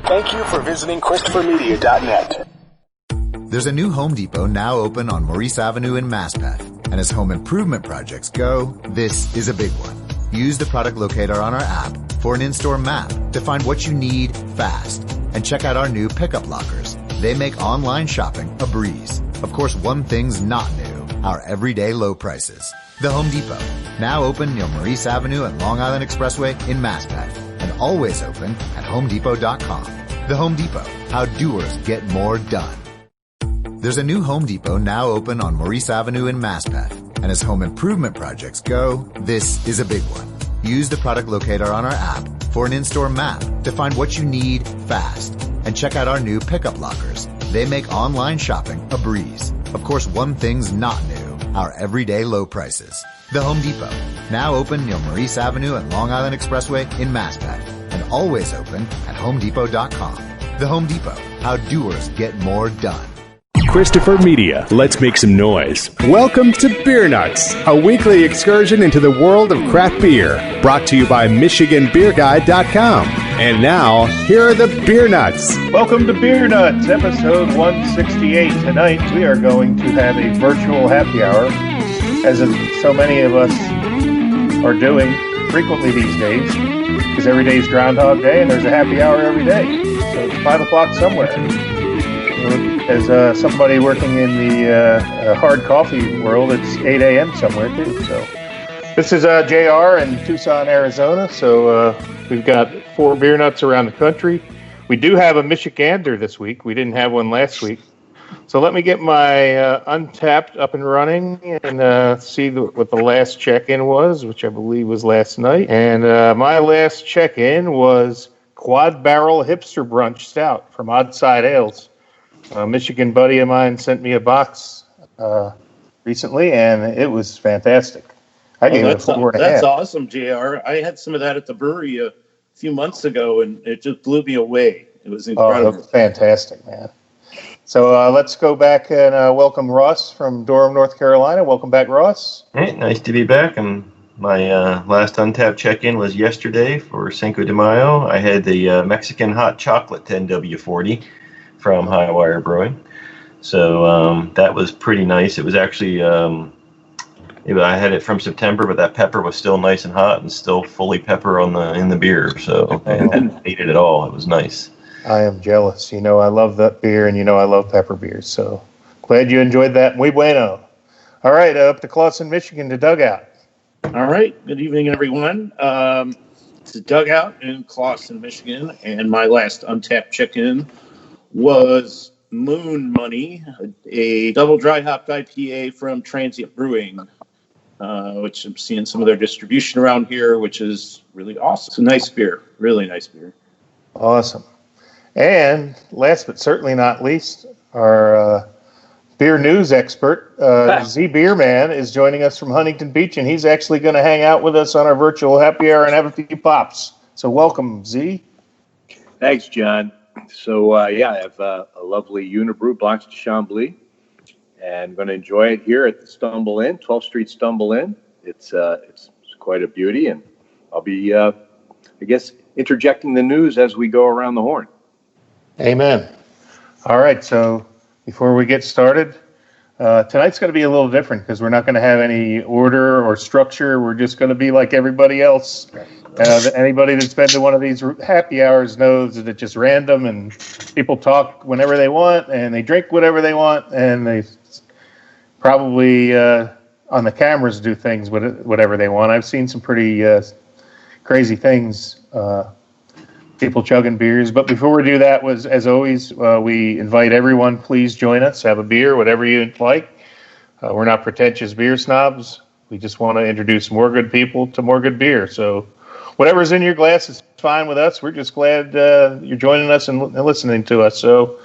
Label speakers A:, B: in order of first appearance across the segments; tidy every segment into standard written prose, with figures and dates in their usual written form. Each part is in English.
A: Thank you for visiting ChristopherMedia.net.
B: There's a new Home Depot now open on Maurice Avenue in Maspeth. And as home improvement projects go, this is a big one. Use the product locator on our app for an in-store map to find what you need fast. And check out our new pickup lockers. They make online shopping a breeze. Of course, one thing's not new, our everyday low prices. The Home Depot, now open near Maurice Avenue and Long Island Expressway in Maspeth. And always open at HomeDepot.com. The Home Depot, how doers get more done. There's a new Home Depot now open on Maurice Avenue in Maspeth. And as home improvement projects go, this is a big one. Use the product locator on our app for an in-store map to find what you need fast. And check out our new pickup lockers. They make online shopping a breeze. Of course, one thing's not new, our everyday low prices. The Home Depot, now open near Maurice Avenue and Long Island Expressway in Maspeth. And always open at HomeDepot.com. The Home Depot, how doers get more done.
C: Christopher Media, let's make some noise. Welcome to Beer Nuts, a weekly excursion into the world of craft beer, brought to you by MichiganBeerGuide.com. And now, here are the Beer Nuts.
D: Welcome to Beer Nuts, episode 168. Tonight, we are going to have a virtual happy hour, as so many of us are doing frequently these days, because every day is Groundhog Day, and there's a happy hour every day. So it's 5 o'clock somewhere. As somebody working in the hard coffee world, it's 8 a.m. somewhere, too. So this is JR in Tucson, Arizona. So we've got 4 beer nuts around the country. We do have a Michigander this week. We didn't have one last week. So let me get my Untapped up and running and see what the last check-in was, which I believe was last night. And my last check-in was Quad Barrel Hipster Brunch Stout from Odd Side Ales. A Michigan buddy of mine sent me a box recently, and it was fantastic. I gave it a 4.5.
E: That's awesome, JR. I had some of that at the brewery a few months ago, and it just blew me away. It was incredible.
D: Oh, it was fantastic, man. So let's go back and welcome Ross from Durham, North Carolina. Welcome back, Ross.
F: Hey, nice to be back. And my last Untapped check-in was yesterday for Cinco de Mayo. I had the Mexican Hot Chocolate 10W40 from Highwire Brewing. So that was pretty nice. It was actually, I had it from September, but that pepper was still nice and hot and still fully pepper in the beer. So I didn't hate it at all. It was nice.
D: I am jealous. You know, I love that beer, and you know I love pepper beers. So glad you enjoyed that. Muy bueno. All right, up to Clawson, Michigan, to Dugout.
E: All right. Good evening, everyone. It's a Dugout in Clawson, Michigan, and my last Untapped check-in was Moon Money, a double dry hopped IPA from Transient Brewing, which I'm seeing some of their distribution around here, which is really awesome. It's a nice beer, really nice beer.
D: Awesome. And last but certainly not least, our beer news expert, Z Beerman, is joining us from Huntington Beach, and he's actually going to hang out with us on our virtual happy hour and have a few pops. So welcome, Z.
G: Thanks, John. So, I have a lovely Unibrew Blanche de Chambly, and I'm going to enjoy it here at the Stumble Inn, 12th Street Stumble Inn. It's quite a beauty, and I'll be, interjecting the news as we go around the horn.
D: Amen. All right, so before we get started, tonight's going to be a little different because we're not going to have any order or structure. We're just going to be like everybody else. Anybody that's been to one of these happy hours knows that it's just random and people talk whenever they want and they drink whatever they want and they probably on the cameras do things whatever they want. I've seen some pretty crazy things, people chugging beers. But before we do that, as always, we invite everyone, please join us, have a beer, whatever you like. We're not pretentious beer snobs. We just want to introduce more good people to more good beer. So whatever's in your glass is fine with us. We're just glad you're joining us and listening to us. So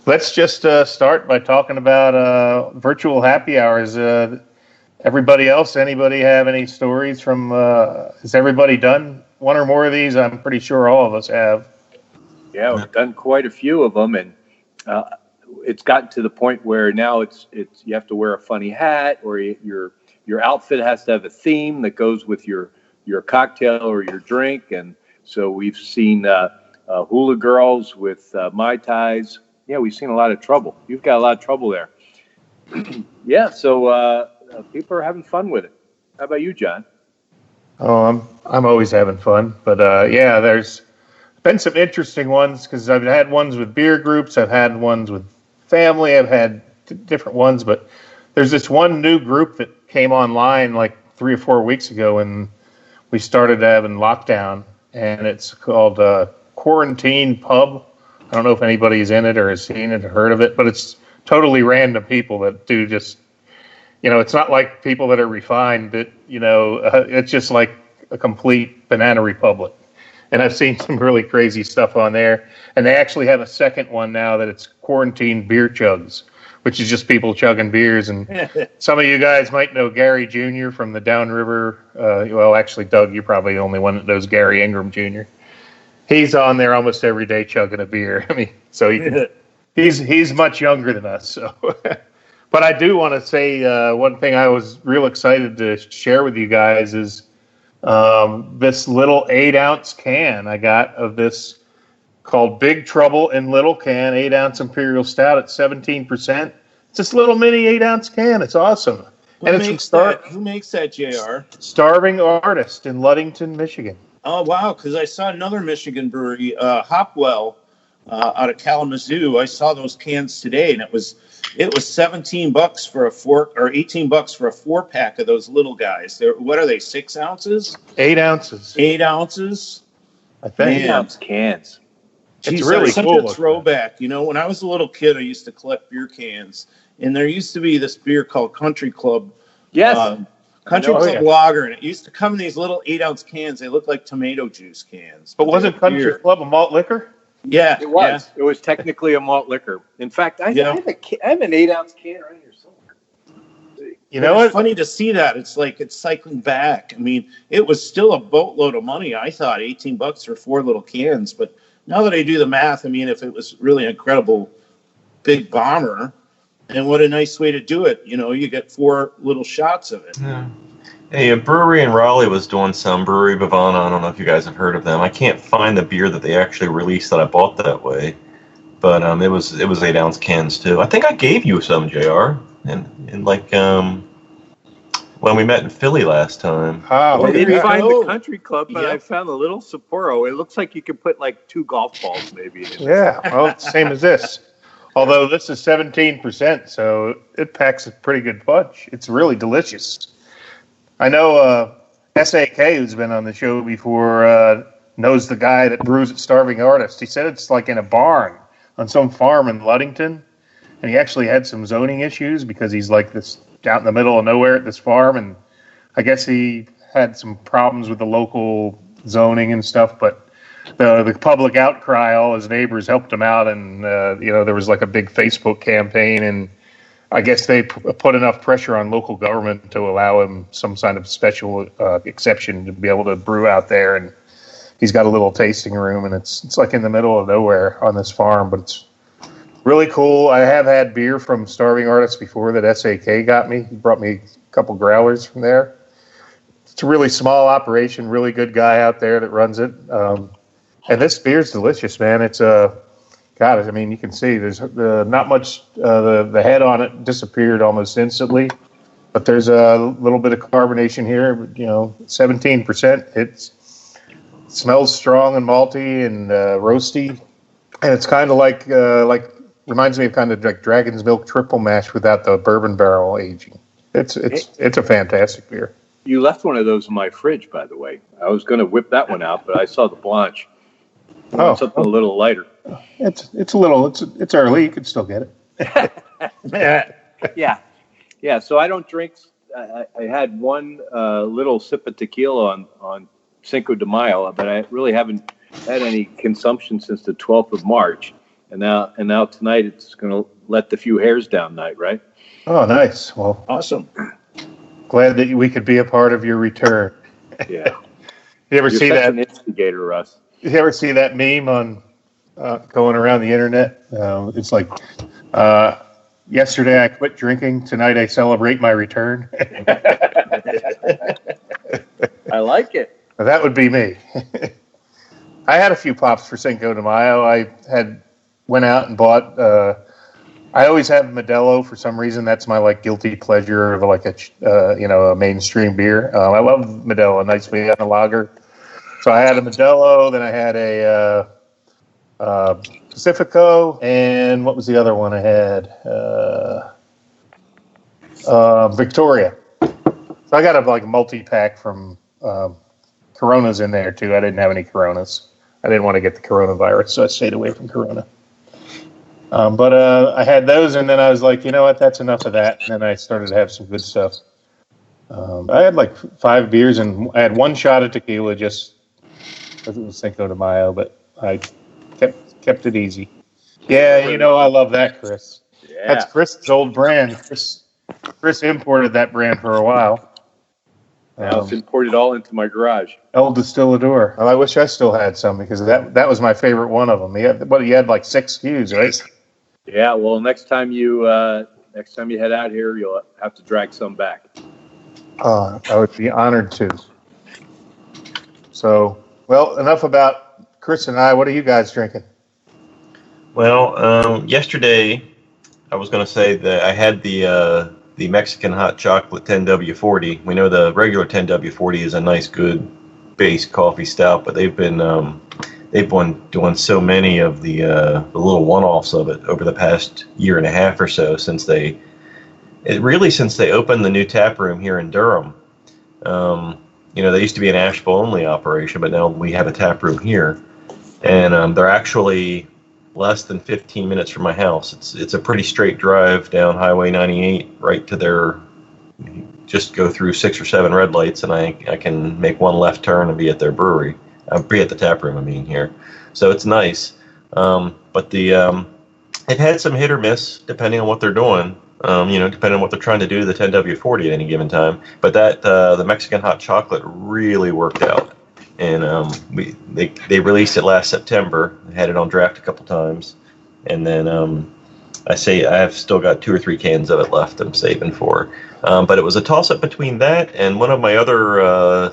D: let's just start by talking about virtual happy hours. Everybody else, anybody have any stories from, has everybody done one or more of these? I'm pretty sure all of us have.
G: Yeah, we've done quite a few of them, and it's gotten to the point where now it's you have to wear a funny hat, or your outfit has to have a theme that goes with your cocktail or your drink. And so we've seen hula girls with Mai Tais. Yeah, we've seen a lot of trouble. You've got a lot of trouble there. Yeah, so people are having fun with it. How about you, John?
D: Oh, I'm always having fun, but yeah, there's been some interesting ones because I've had ones with beer groups, I've had ones with family, I've had different ones, but there's this one new group that came online like 3 or 4 weeks ago, and we started having lockdown, and it's called Quarantine Pub. I don't know if anybody's in it or has seen it or heard of it, but it's totally random people that do just, it's not like people that are refined, that, it's just like a complete banana republic. And I've seen some really crazy stuff on there. And they actually have a second one now that it's Quarantine Beer Chugs, which is just people chugging beers. And some of you guys might know Gary Jr. from the Downriver. Well, actually, Doug, you're probably the only one that knows Gary Ingram Jr. He's on there almost every day chugging a beer. I mean, so he's much younger than us. So, but I do want to say one thing I was real excited to share with you guys is this little 8-ounce can I got of this called Big Trouble in Little Can 8-ounce Imperial Stout at 17%. It's this little mini 8-ounce can. It's awesome.
E: Who makes that, JR?
D: Starving Artist in Ludington, Michigan.
E: Oh, wow, because I saw another Michigan brewery, Hopwell, out of Kalamazoo. I saw those cans today, and it was $17 for a 4 or $18 for a 4-pack of those little guys. What are they? 6 ounces?
D: 8 ounces.
E: 8 ounces.
D: I think.
G: 8-ounce cans.
D: It's really
E: such
D: cool.
E: a throwback. When I was a little kid, I used to collect beer cans, and there used to be this beer called Country Club.
G: Yes.
E: Country Club Lager, and it used to come in these little 8-ounce cans. They looked like tomato juice cans.
D: But wasn't Country
E: beer.
D: Club a malt liquor?
E: Yeah,
G: it was. Yeah. It was technically a malt liquor. In fact, I have an 8-ounce can right here somewhere.
E: It's funny to see that. It's like it's cycling back. I mean, it was still a boatload of money. I thought $18 for 4 little cans, but now that I do the math, I mean, if it was really an incredible big bomber, and what a nice way to do it. You get 4 little shots of it.
F: Yeah. Hey, a brewery in Raleigh was doing some, Brewery Bavana. I don't know if you guys have heard of them. I can't find the beer that they actually released that I bought that way, but it was 8-ounce cans too. I think I gave you some, JR, and like when we met in Philly last time.
G: I didn't find the Country Club, but I found a little Sapporo. It looks like you could put like 2 golf balls maybe in it.
D: Yeah, well, it's the same as this. Although this is 17%, so it packs a pretty good punch. It's really delicious. I know SAK, who's been on the show before, knows the guy that brews at Starving Artist. He said it's like in a barn on some farm in Ludington, and he actually had some zoning issues because he's like this out in the middle of nowhere at this farm, and I guess he had some problems with the local zoning and stuff, but the public outcry, all his neighbors helped him out, and there was like a big Facebook campaign, and I guess they put enough pressure on local government to allow him some kind of special exception to be able to brew out there. And he's got a little tasting room, and it's like in the middle of nowhere on this farm, but it's really cool. I have had beer from Starving Artists before that SAK got me. He brought me a couple growlers from there. It's a really small operation, really good guy out there that runs it. And this beer's delicious, man. It's God, I mean, you can see there's not much. The head on it disappeared almost instantly, but there's a little bit of carbonation here. 17%. It smells strong and malty and roasty, and it's kind of like reminds me of kind of like Dragon's Milk Triple Mash without the bourbon barrel aging. It's a fantastic beer.
G: You left one of those in my fridge, by the way. I was going to whip that one out, but I saw the Blanche. Something a little lighter.
D: It's early. You can still get it.
G: Yeah. So I don't drink. I had one little sip of tequila on Cinco de Mayo, but I really haven't had any consumption since the 12th of March. And now tonight it's going to let the few hairs down night, right?
D: Oh, nice. Well,
E: awesome.
D: Glad that we could be a part of your return.
G: Yeah.
D: You're
G: see that? An instigator, Russ.
D: You ever see that meme on going around the internet? It's like, yesterday I quit drinking. Tonight I celebrate my return.
G: I like it.
D: That would be me. I had a few pops for Cinco de Mayo. I went out and bought. I always have Modelo for some reason. That's my like guilty pleasure of like a mainstream beer. I love Modelo, a nice Vienna lager. So I had a Modelo, then I had a Pacifico, and what was the other one I had? Victoria. So I got a multi-pack from Coronas in there too. I didn't have any Coronas. I didn't want to get the coronavirus, so I stayed away from Corona. But I had those, and then I was like, you know what, that's enough of that. And then I started to have some good stuff. I had like 5 beers, and I had 1 shot of tequila just because it was Cinco de Mayo, but I kept it easy. Yeah, I love that, Chris.
G: Yeah.
D: That's Chris's old brand. Chris imported that brand for a while.
G: Now it's imported all into my garage.
D: El Distillador. Well, I wish I still had some because that was my favorite one of them. He had like 6 SKUs, right?
G: Yeah. Well, next time you head out here, you'll have to drag some back.
D: I would be honored to. So, well, enough about Chris and I. What are you guys drinking?
F: Well, yesterday I was going to say that I had the Mexican hot chocolate 10W40. We know the regular 10W40 is a nice, good base coffee stout, but they've been doing so many of the little one-offs of it over the past year and a half or so since they opened the new tap room here in Durham. They used to be an Asheville only operation, but now we have a tap room here, and they're actually less than 15 minutes from my house. It's a pretty straight drive down Highway 98 right to their. Just go through 6 or 7 red lights, and I can make 1 left turn and be at their brewery. Be at the tap room. I mean here, so it's nice. But it had some hit or miss depending on what they're doing. Depending on what they're trying to do to the 10W40 at any given time. But that the Mexican hot chocolate really worked out. And they released it last September. I had it on draft a couple times, and then I have still got 2 or 3 cans of it left. I'm saving for. But it was a toss-up between that and one of my other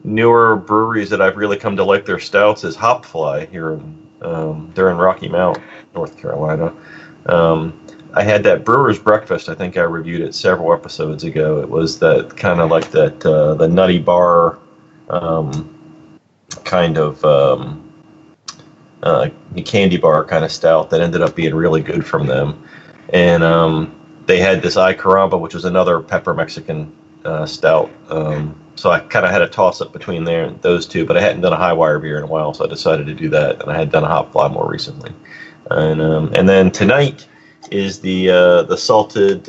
F: newer breweries that I've really come to like their stouts is Hopfly here. They're in Rocky Mount, North Carolina. I had that Brewer's Breakfast. I think I reviewed it several episodes ago. It was that kind of like that the Nutty Bar. Kind of candy bar kind of stout that ended up being really good from them. And they had this Ay Caramba, which was another pepper Mexican stout. So I kind of had a toss-up between those two, but I hadn't done a high wire beer in a while, so I decided to do that. And I had done a Hopfly more recently. And then tonight is the salted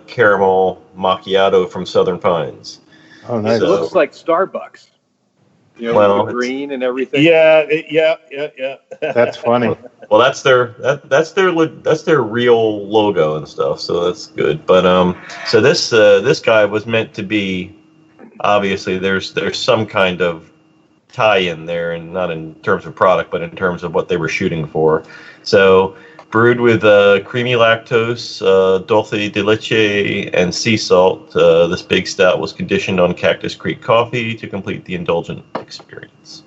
F: caramel macchiato from Southern Pines.
D: Oh, nice.
G: It looks like Starbucks.
F: Well,
G: the green and everything.
E: Yeah.
D: That's funny.
F: Well, that's their real logo and stuff, so that's good. But so this guy was meant to be. Obviously, there's some kind of tie-in there, and not in terms of product, but in terms of what they were shooting for. So brewed with creamy lactose, dulce de leche, and sea salt. This big stout was conditioned on Cactus Creek coffee to complete the indulgent experience.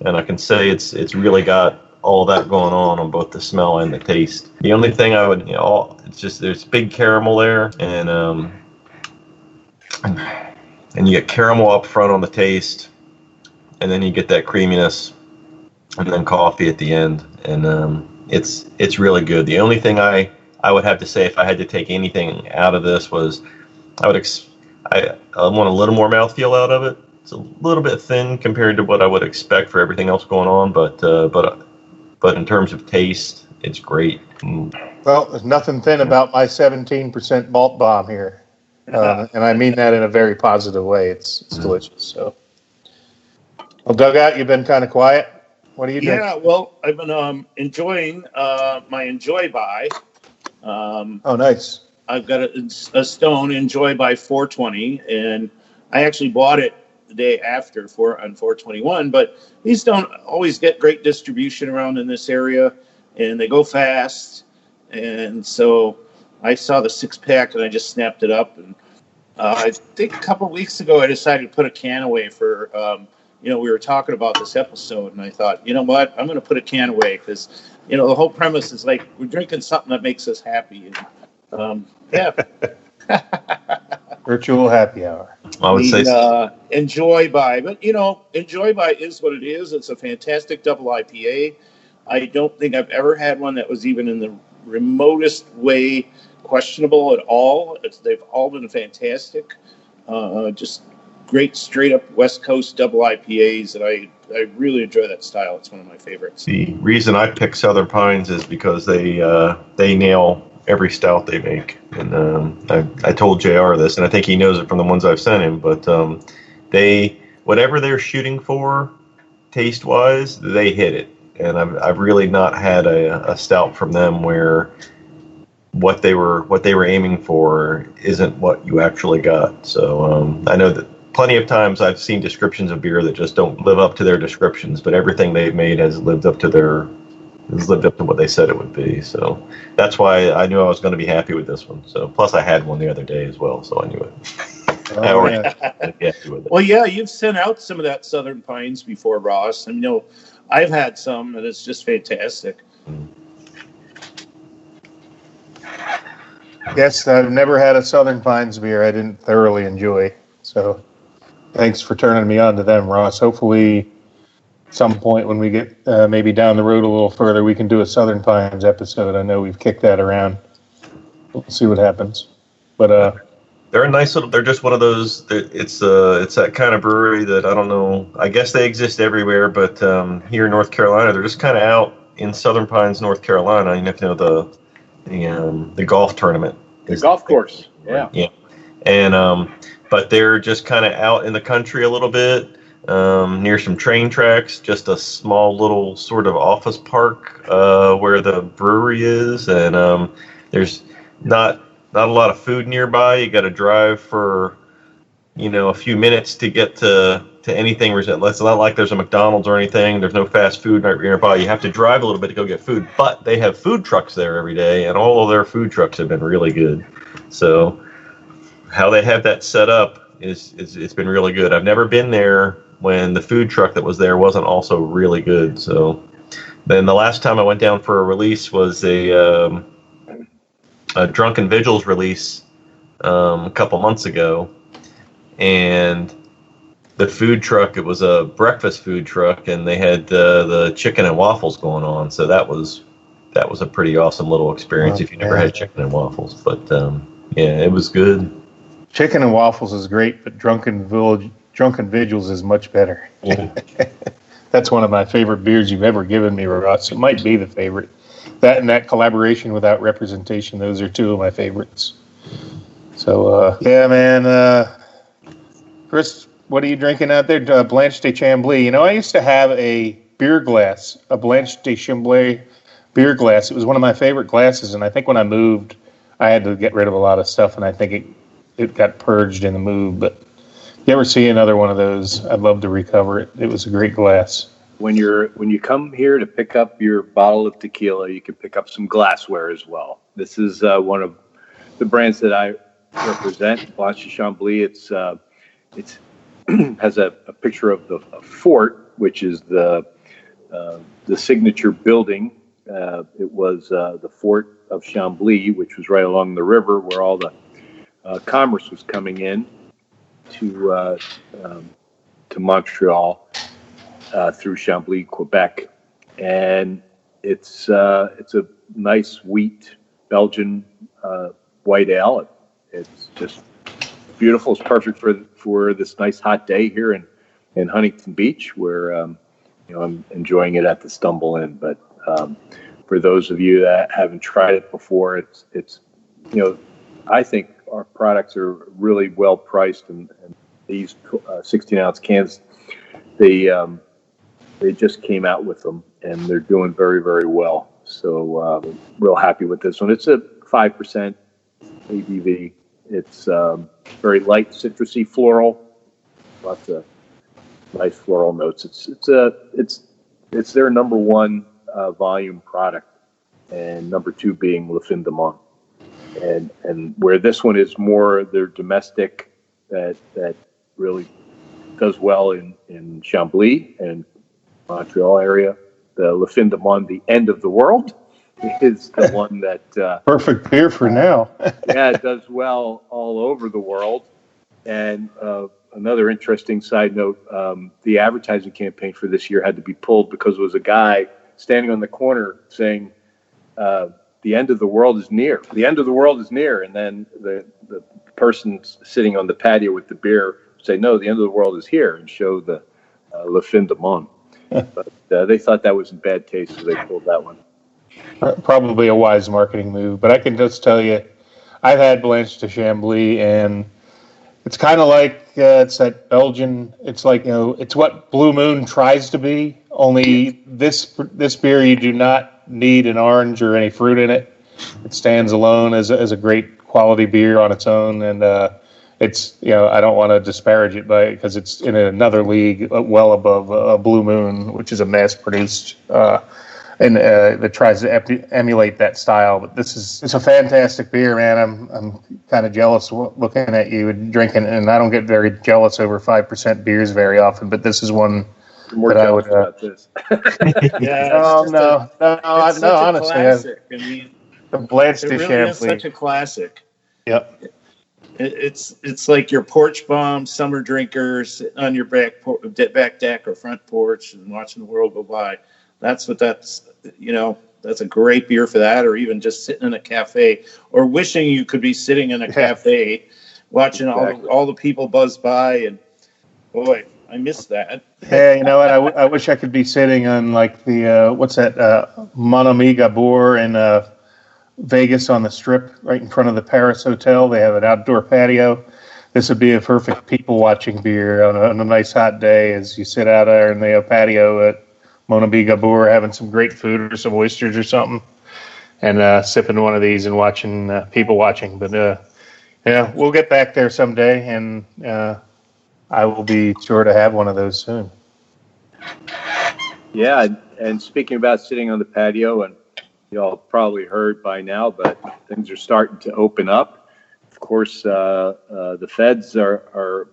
F: And I can say it's really got all that going on both the smell and the taste. The only thing I would, it's just there's big caramel there, and you get caramel up front on the taste, and then you get that creaminess, and then coffee at the end, and it's really good. The only thing I would have to say if I had to take anything out of this was I want a little more mouthfeel out of it. It's a little bit thin compared to what I would expect for everything else going on, but in terms of taste, it's great.
D: Well, there's nothing thin about my 17% malt bomb here, and I mean that in a very positive way. It's delicious. So, well, Dugout, you've been kind of quiet. What are you doing?
E: Yeah, well, I've been enjoying my Enjoy By.
D: Oh, nice.
E: I've got a Stone Enjoy By 420, and I actually bought it the day after on 421. But these don't always get great distribution around in this area, and they go fast. And so I saw the 6-pack, and I just snapped it up. And I think a couple of weeks ago, I decided to put a can away for we were talking about this episode, and I thought, you know what, I'm going to put a can away because, the whole premise is like we're drinking something that makes us happy. And, yeah.
D: Virtual happy hour.
F: I would say
E: Enjoy By. But, Enjoy By is what it is. It's a fantastic double IPA. I don't think I've ever had one that was even in the remotest way questionable at all. They've all been fantastic. Just great straight up West Coast double IPAs, and I really enjoy that style. It's one of my favorites.
F: the reason I pick Southern Pines is because they nail every stout they make. And I told JR this, and I think he knows it from the ones I've sent him, but whatever they're shooting for taste wise, they hit it. And I've really not had a stout from them where what they were aiming for isn't what you actually got. So I know that plenty of times I've seen descriptions of beer that just don't live up to their descriptions, but everything they've made has lived up to what they said it would be. So that's why I knew I was going to be happy with this one. So plus I had one the other day as well, so I knew it. I already happy with it.
E: Well, yeah, you've sent out some of that Southern Pines before, Ross. And I've had some, and it's just fantastic.
D: Yes, I've never had a Southern Pines beer I didn't thoroughly enjoy. So thanks for turning me on to them, Ross. Hopefully some point when we get maybe down the road a little further, we can do a Southern Pines episode. I know we've kicked that around. We'll see what happens. But
F: they're a nice little. They're just one of those. It's that kind of brewery that I don't know. I guess they exist everywhere, but here in North Carolina, they're just kind of out in Southern Pines, North Carolina. You have to know the golf tournament.
G: The golf course. Yeah.
F: Yeah. And but they're just kind of out in the country a little bit. Near some train tracks, just a small little sort of office park where the brewery is, and there's not a lot of food nearby. You got to drive for a few minutes to get to anything. It's not like there's a McDonald's or anything. There's no fast food right nearby. You have to drive a little bit to go get food, but they have food trucks there every day, and all of their food trucks have been really good. So how they have that set up it's been really good. I've never been there when the food truck that was there wasn't also really good. So then the last time I went down for a release was a Drunken Vigils release a couple months ago, and the food truck, it was a breakfast food truck, and they had the chicken and waffles going on. So that was a pretty awesome little experience if you never had chicken and waffles. But yeah, it was good.
D: Chicken and waffles is great, but Drunken Vigils is much better. That's one of my favorite beers you've ever given me, Ross. It might be the favorite. That and that collaboration without representation, those are two of my favorites. So, yeah, man. Chris, what are you drinking out there? Blanche de Chambly. I used to have a beer glass, a Blanche de Chambly beer glass. It was one of my favorite glasses, and I think when I moved, I had to get rid of a lot of stuff, and I think it got purged in the move. But if you ever see another one of those, I'd love to recover it. It was a great glass.
G: When you come here to pick up your bottle of tequila, you can pick up some glassware as well. This is one of the brands that I represent, Blanche de Chambly. It's has a picture of the fort, which is the signature building. It was the fort of Chambly, which was right along the river where all the commerce was coming in to Montreal through Chambly, Quebec, and it's a nice wheat Belgian white ale. It's just beautiful. It's perfect for this nice hot day here in Huntington Beach, where I'm enjoying it at the Stumble Inn. But for those of you that haven't tried it before, it's I think our products are really well priced, and these 16-ounce cans, they just came out with them, and they're doing very, very well. So real happy with this one. It's a 5% ABV. It's very light, citrusy, floral, lots of nice floral notes. It's their number one volume product, and number two being Le Fin de Monde. And where this one is more their domestic that really does well in Chambly and Montreal area. The Le Fin de Monde, the end of the world, is the one that
D: perfect beer for now.
G: yeah, it does well all over the world. And another interesting side note, the advertising campaign for this year had to be pulled because there was a guy standing on the corner saying, the end of the world is near. The end of the world is near. And then the person sitting on the patio with the beer say, no, the end of the world is here, and show the Le Fin de Monde. But they thought that was in bad taste, so they pulled that one.
D: Probably a wise marketing move. But I can just tell you, I've had Blanche de Chambly, and it's kind of like it's that Belgian. It's like, it's what Blue Moon tries to be. Only this beer, you do not need an orange or any fruit in it. It stands alone as a great quality beer on its own, and it's I don't want to disparage it because it's in another league well above Blue Moon, which is a mass-produced and that tries to emulate that style. But it's a fantastic beer, man. I'm kind of jealous looking at you and drinking, and I don't get very jealous over 5% beers very often. But this is one
G: more
D: that I would.
G: About this.
E: Yeah,
D: no, honestly,
E: classic. I mean,
D: the Blanche de
E: really
D: Chambly
E: is such a classic.
D: Yep.
E: It's like your porch bomb summer drinker sitting on your back deck or front porch and watching the world go by. That's a great beer for that, or even just sitting in a cafe, or wishing you could be sitting in a cafe watching all the people buzz by, and boy, I miss that.
D: Yeah, you know what? I wish I could be sitting on like the what's that Mon Ami Gabor in Vegas on the Strip, right in front of the Paris Hotel. They have an outdoor patio. This would be a perfect people watching beer on a nice hot day as you sit out there in the patio at Mon Ami Gabor, having some great food or some oysters or something, and sipping one of these and watching people watching. But yeah, we'll get back there someday, and I will be sure to have one of those soon.
G: Yeah, and speaking about sitting on the patio, and you all probably heard by now, but things are starting to open up. Of course, the feds are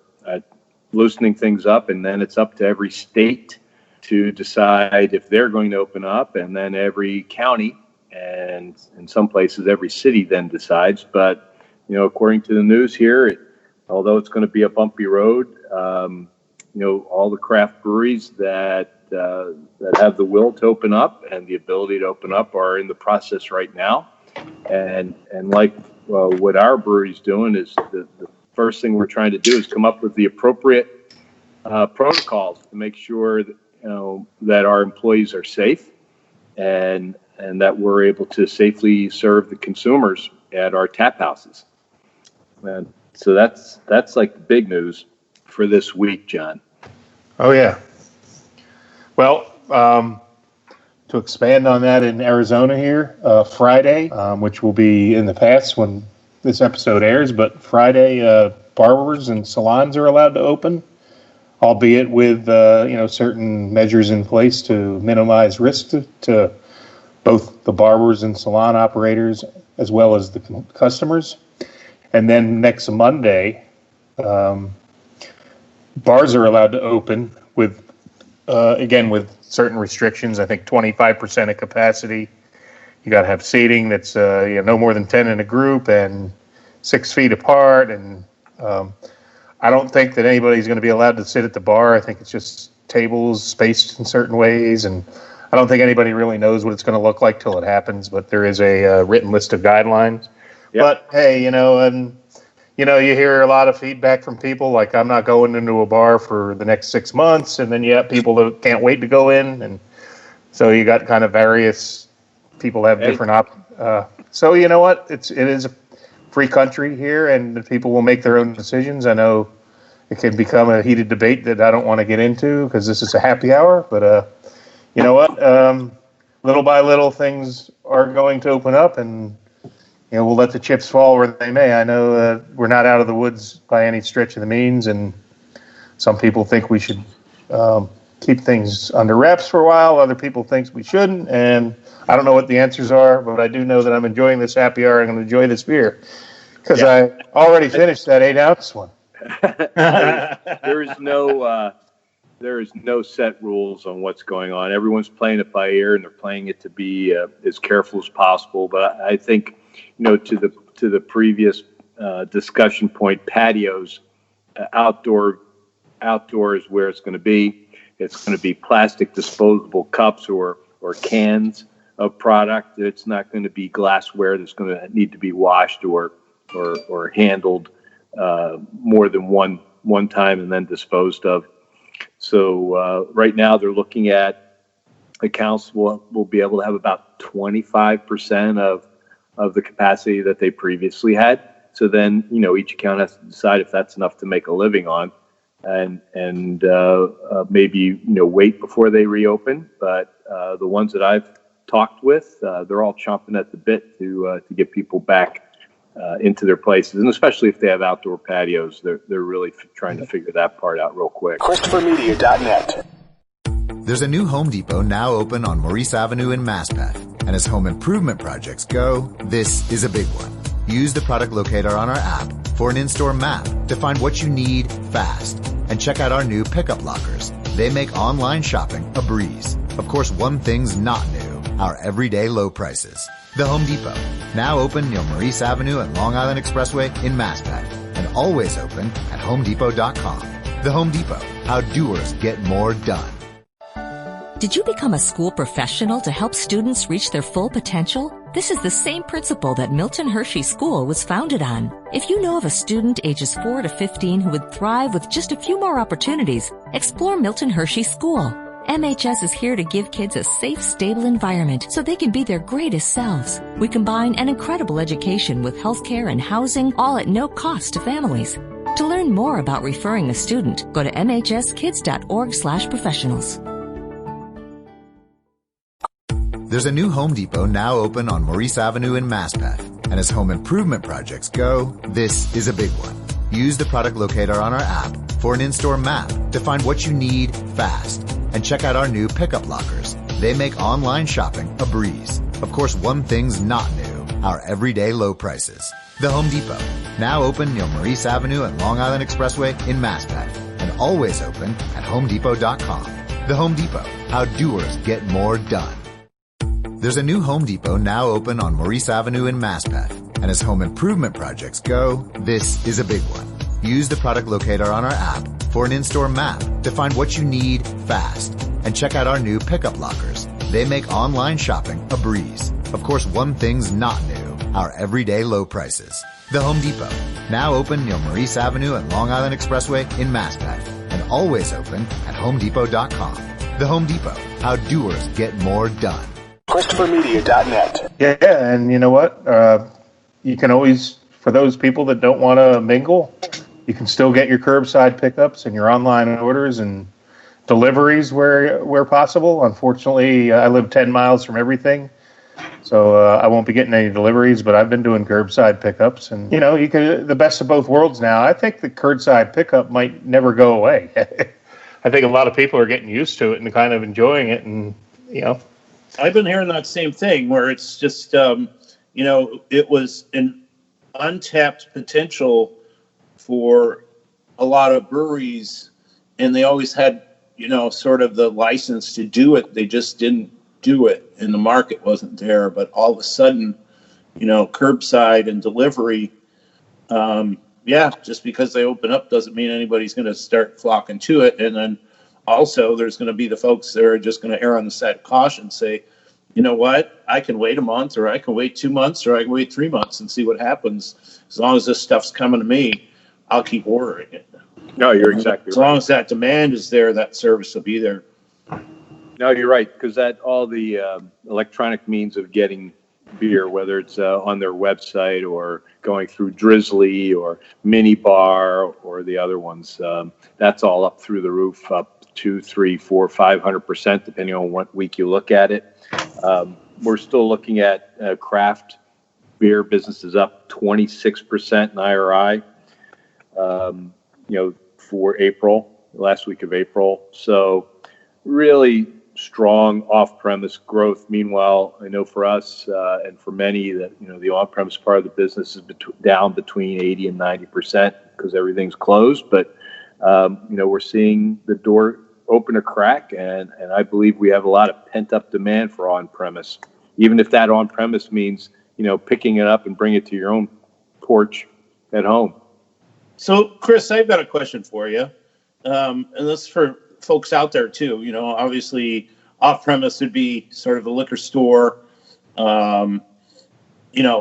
G: loosening things up, and then it's up to every state to decide if they're going to open up, and then every county and in some places every city then decides. But according to the news here, although it's going to be a bumpy road, all the craft breweries that have the will to open up and the ability to open up are in the process right now. And like what our brewery's doing is the first thing we're trying to do is come up with the appropriate protocols to make sure that that our employees are safe and that we're able to safely serve the consumers at our tap houses. And so that's like the big news for this week, John.
D: Oh yeah. Well, to expand on that, in Arizona here, Friday, which will be in the past when this episode airs, but Friday, barbers and salons are allowed to open, albeit with certain measures in place to minimize risk to both the barbers and salon operators as well as the customers. And then next Monday, bars are allowed to open with certain restrictions. I think 25% of capacity. You got to have seating that's no more than 10 in a group and 6 feet apart. And I don't think that anybody's going to be allowed to sit at the bar. I think it's just tables spaced in certain ways, and I don't think anybody really knows what it's going to look like till it happens. But there is a written list of guidelines. Yep. But hey, you hear a lot of feedback from people like, I'm not going into a bar for the next 6 months, and then you have people that can't wait to go in, and so you got kind of various people have different so you know what? It is a free country here, and people will make their own decisions. I know it can become a heated debate that I don't want to get into because this is a happy hour, but you know what? Little by little, things are going to open up, and we'll let the chips fall where they may. I know we're not out of the woods by any stretch of the means, and some people think we should keep things under wraps for a while. Other people think we shouldn't, and I don't know what the answers are, but I do know that I'm enjoying this happy hour. I'm going to enjoy this beer because I already finished that 8-ounce one.
G: there is no set rules on what's going on. Everyone's playing it by ear, and they're playing it to be as careful as possible. But I think, to the previous discussion point, patios, outdoor is where it's going to be. It's going to be plastic disposable cups or cans of product. It's not going to be glassware that's going to need to be washed or handled more than one time and then disposed of. So right now they're looking at accounts will be able to have about 25% of the capacity that they previously had. So then, each account has to decide if that's enough to make a living on, and maybe wait before they reopen. But the ones that I've talked with, they're all chomping at the bit to get people back into their places, and especially if they have outdoor patios, they're really trying to figure that part out real quick.
A: ChristopherMedia.net.
B: There's a new Home Depot now open on Maurice Avenue in Maspeth, and as home improvement projects go, this is a big one. Use the product locator on our app for an in-store map to find what you need fast, and check out our new pickup lockers. They make online shopping a breeze. Of course, one thing's not new: our everyday low prices. The Home Depot, now open near Maurice Avenue and Long Island Expressway in Maspeth, and always open at HomeDepot.com. The Home Depot, how doers get more done.
H: Did you become a school professional to help students reach their full potential? This is the same principle that Milton Hershey School was founded on. If you know of a student ages 4 to 15 who would thrive with just a few more opportunities, explore Milton Hershey School. MHS is here to give kids a safe, stable environment so they can be their greatest selves. We combine an incredible education with healthcare and housing, all at no cost to families. To learn more about referring a student, go to mhskids.org/professionals.
B: There's a new Home Depot now open on Maurice Avenue in Maspeth, and as home improvement projects go, this is a big one. Use the product locator on our app for an in-store map to find what you need fast, and check out our new pickup lockers. They make online shopping a breeze. Of course, one thing's not new: our everyday low prices. The Home Depot, now open near Maurice Avenue and Long Island Expressway in Maspeth, and always open at HomeDepot.com. The Home Depot, how doers get more done. There's a new Home Depot now open on Maurice Avenue in Maspeth, and as home improvement projects go, this is a big one. Use the product locator on our app for an in-store map to find what you need fast, and check out our new pickup lockers. They make online shopping a breeze. Of course, one thing's not new: our everyday low prices. The Home Depot, now open near Maurice Avenue and Long Island Expressway in Maspeth, and always open at HomeDepot.com. The Home Depot, how doers get more done.
A: ChristopherMedia.net.
D: Yeah, and you know what? You can always, for those people that don't want to mingle, you can still get your curbside pickups and your online orders and deliveries where possible. Unfortunately, I live 10 miles from everything, so I won't be getting any deliveries, but I've been doing curbside pickups. And, you can, the best of both worlds now. I think the curbside pickup might never go away. I think a lot of people are getting used to it and kind of enjoying it, and,
E: I've been hearing that same thing where it's just, it was an untapped potential for a lot of breweries, and they always had, sort of the license to do it. They just didn't do it, and the market wasn't there. But all of a sudden, curbside and delivery, just because they open up doesn't mean anybody's going to start flocking to it. And then also, there's going to be the folks that are just going to err on the side of caution, say, you know what, I can wait a month, or I can wait 2 months, or I can wait 3 months and see what happens. As long as this stuff's coming to me, I'll keep ordering it.
G: No, you're exactly right.
E: As long as that demand is there, that service will be there.
G: No, you're right, because all the electronic means of getting beer, whether it's on their website or going through Drizzly or Minibar or the other ones, that's all up through the roof, up 2, 3, 4, 500%, depending on what week you look at it. We're still looking at craft beer businesses up 26% in IRI, for April, last week of April. So really strong off-premise growth. Meanwhile, I know for us and for many that the on-premise part of the business is down between 80 and 90% because everything's closed. But we're seeing the door open a crack, and I believe we have a lot of pent-up demand for on-premise, even if that on-premise means picking it up and bring it to your own porch at home.
E: So, Chris, I've got a question for you, and this is for folks out there too. Obviously, off-premise would be sort of a liquor store,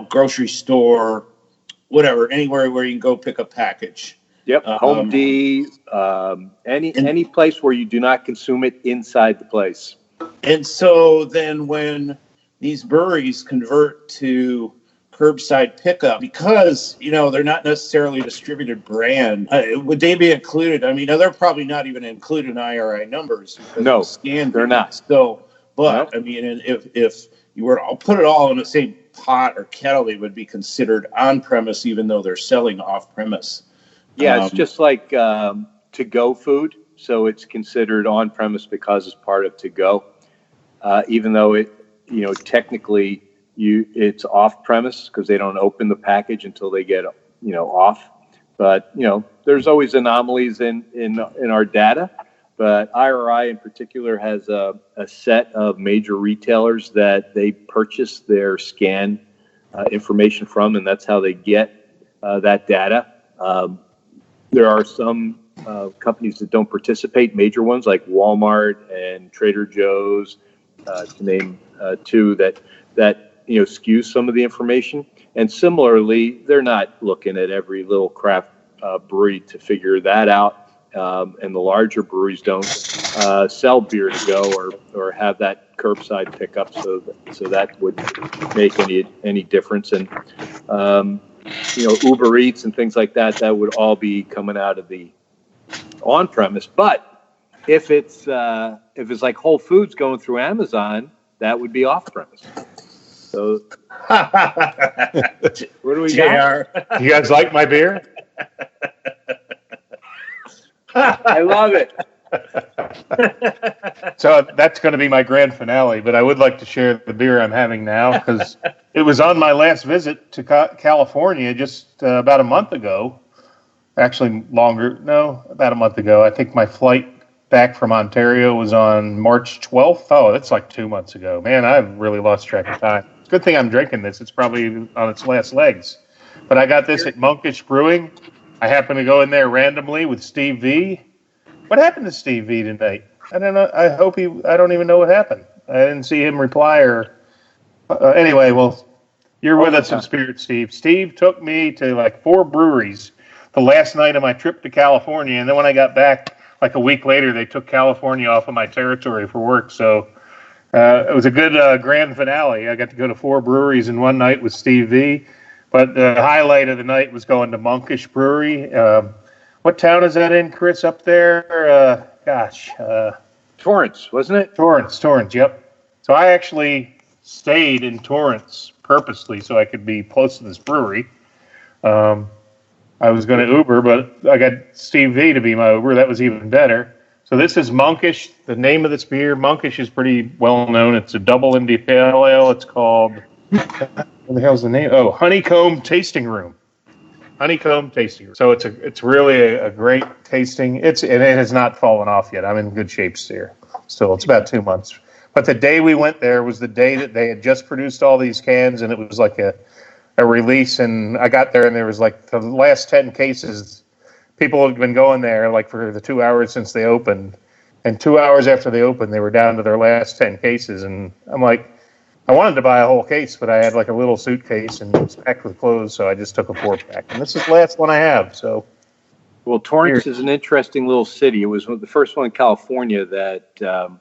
E: grocery store, whatever, anywhere where you can go pick a package.
G: Yep, Home D, any place where you do not consume it inside the place.
E: And so then when these breweries convert to curbside pickup, because they're not necessarily a distributed brand, would they be included? I mean, they're probably not even included in IRI numbers.
G: No, they're not.
E: So, but no. I mean, if you were to put it all in the same pot or kettle, they would be considered on premise, even though they're selling off premise.
G: Yeah, it's just like to-go food. So it's considered on premise because it's part of to-go, even though it, technically it's off premise because they don't open the package until they get, off. But, there's always anomalies in our data. But IRI in particular has a set of major retailers that they purchase their scan information from, and that's how they get that data. There are some companies that don't participate, major ones like Walmart and Trader Joe's, to name two, that skew some of the information. And similarly, they're not looking at every little craft brewery to figure that out. And the larger breweries don't sell beer to go or have that curbside pickup, so that would make any difference. And Uber Eats and things like that would all be coming out of the on-premise. But if it's like Whole Foods going through Amazon, that would be off-premise. So what do we got?
D: You guys like my beer?
G: I love it.
D: So that's going to be my grand finale, but I would like to share the beer I'm having now because it was on my last visit to California just about a month ago. Actually, about a month ago. I think my flight back from Ontario was on March 12th. Oh, that's like 2 months ago. Man, I've really lost track of time. Good thing I'm drinking this. It's probably on its last legs. But I got this at Monkish Brewing. I happened to go in there randomly with Steve V. What happened to Steve V tonight? I don't know. I don't even know what happened. I didn't see him reply or. Anyway, well, you're with us in spirit, Steve. Steve took me to like 4 breweries the last night of my trip to California, and then when I got back, like a week later, they took California off of my territory for work. So it was a good grand finale. I got to go to 4 breweries in one night with Steve V. But the highlight of the night was going to Monkish Brewery. What town is that in, Chris, up there?
G: Torrance, wasn't it?
D: Torrance, yep. So I actually stayed in Torrance purposely so I could be close to this brewery. I was going to Uber, but I got Steve V to be my Uber. That was even better. So this is Monkish. The name of this beer, Monkish, is pretty well known. It's a double Indy Pale Ale. It's called... What the hell's the name? Oh, Honeycomb Tasting Room. Honeycomb Tasting Room. So it's really a great tasting. It has not fallen off yet. I'm in good shape still. It's about 2 months. But the day we went there was the day that they had just produced all these cans, and it was like a release. And I got there, and there was like the last 10 cases. People had been going there like for the 2 hours since they opened. And 2 hours after they opened, they were down to their last 10 cases. And I'm like, I wanted to buy a whole case, but I had like a little suitcase and it was packed with clothes, so I just took a 4-pack. And this is the last one I have. So,
G: well, Torrance is an interesting little city. It was the first one in California that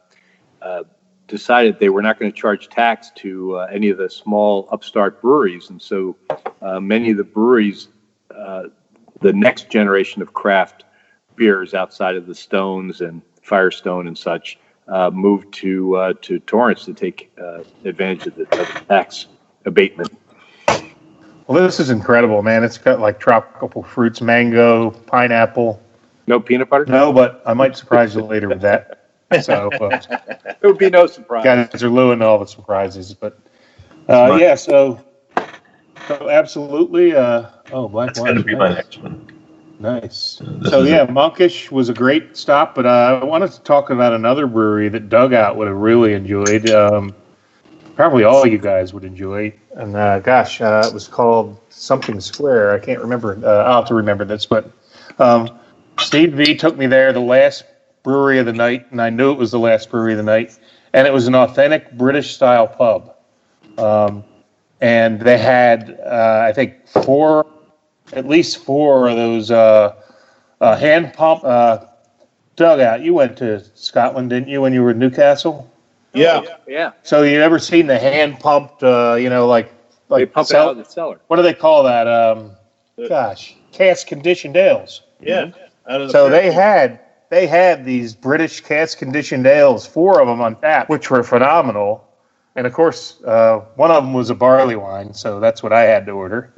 G: decided they were not going to charge tax to any of the small upstart breweries, and so many of the breweries, the next generation of craft beers outside of the Stones and Firestone and such, moved to Torrance to take advantage of the tax abatement.
D: Well, this is incredible, man. It's got like tropical fruits, mango, pineapple.
G: No peanut butter?
D: No, but I might surprise you later with that. So
G: There would be no surprise.
D: guys are ruining all the surprises. But
F: Smart.
D: yeah, so absolutely. Black
F: That's going to
D: wine.
F: be my next one.
D: Nice.
F: This
D: So
F: is
D: yeah, Monkish was a great stop, but I wanted to talk about another brewery that Dugout would have really enjoyed. Probably all you guys would enjoy. And it was called something Square. I can't remember. I'll have to remember this, but Steve V took me there the last brewery of the night, and I knew it was the last brewery of the night, and it was an authentic British style pub. And they had, I think, at least four of those hand pump Dugout. You went to Scotland, didn't you, when you were in Newcastle?
E: Yeah.
D: So you ever seen the hand pumped, like
G: They pump it out of the cellar.
D: What do they call that? Cask conditioned ales.
E: Yeah. Out of the
D: So
E: factory.
D: they had these British cask conditioned ales, four of them on tap, which were phenomenal. And of course, one of them was a barley wine, so that's what I had to order.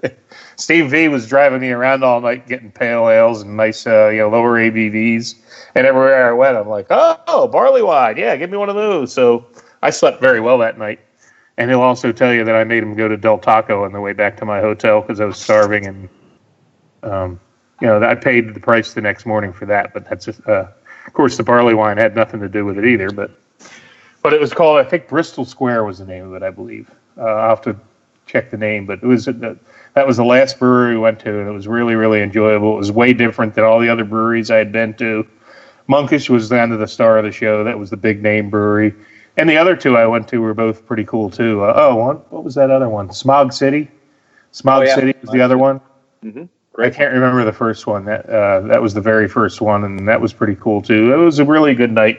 D: Steve V was driving me around all night getting pale ales and nice, lower ABVs. And everywhere I went, I'm like, oh, barley wine, yeah, give me one of those. So I slept very well that night. And he'll also tell you that I made him go to Del Taco on the way back to my hotel because I was starving, and I paid the price the next morning for that. But that's just, of course, the barley wine had nothing to do with it either. But it was called, I think, Bristol Square was the name of it, I believe. I'll have to check the name, but that was the last brewery we went to, and it was really, really enjoyable. It was way different than all the other breweries I had been to. Monkish was kind of the star of the show. That was the big name brewery. And the other two I went to were both pretty cool, too. What was that other one? Smog City? City was the other one.
G: Mm-hmm.
D: I can't remember the first one. That was the very first one, and that was pretty cool, too. It was a really good night.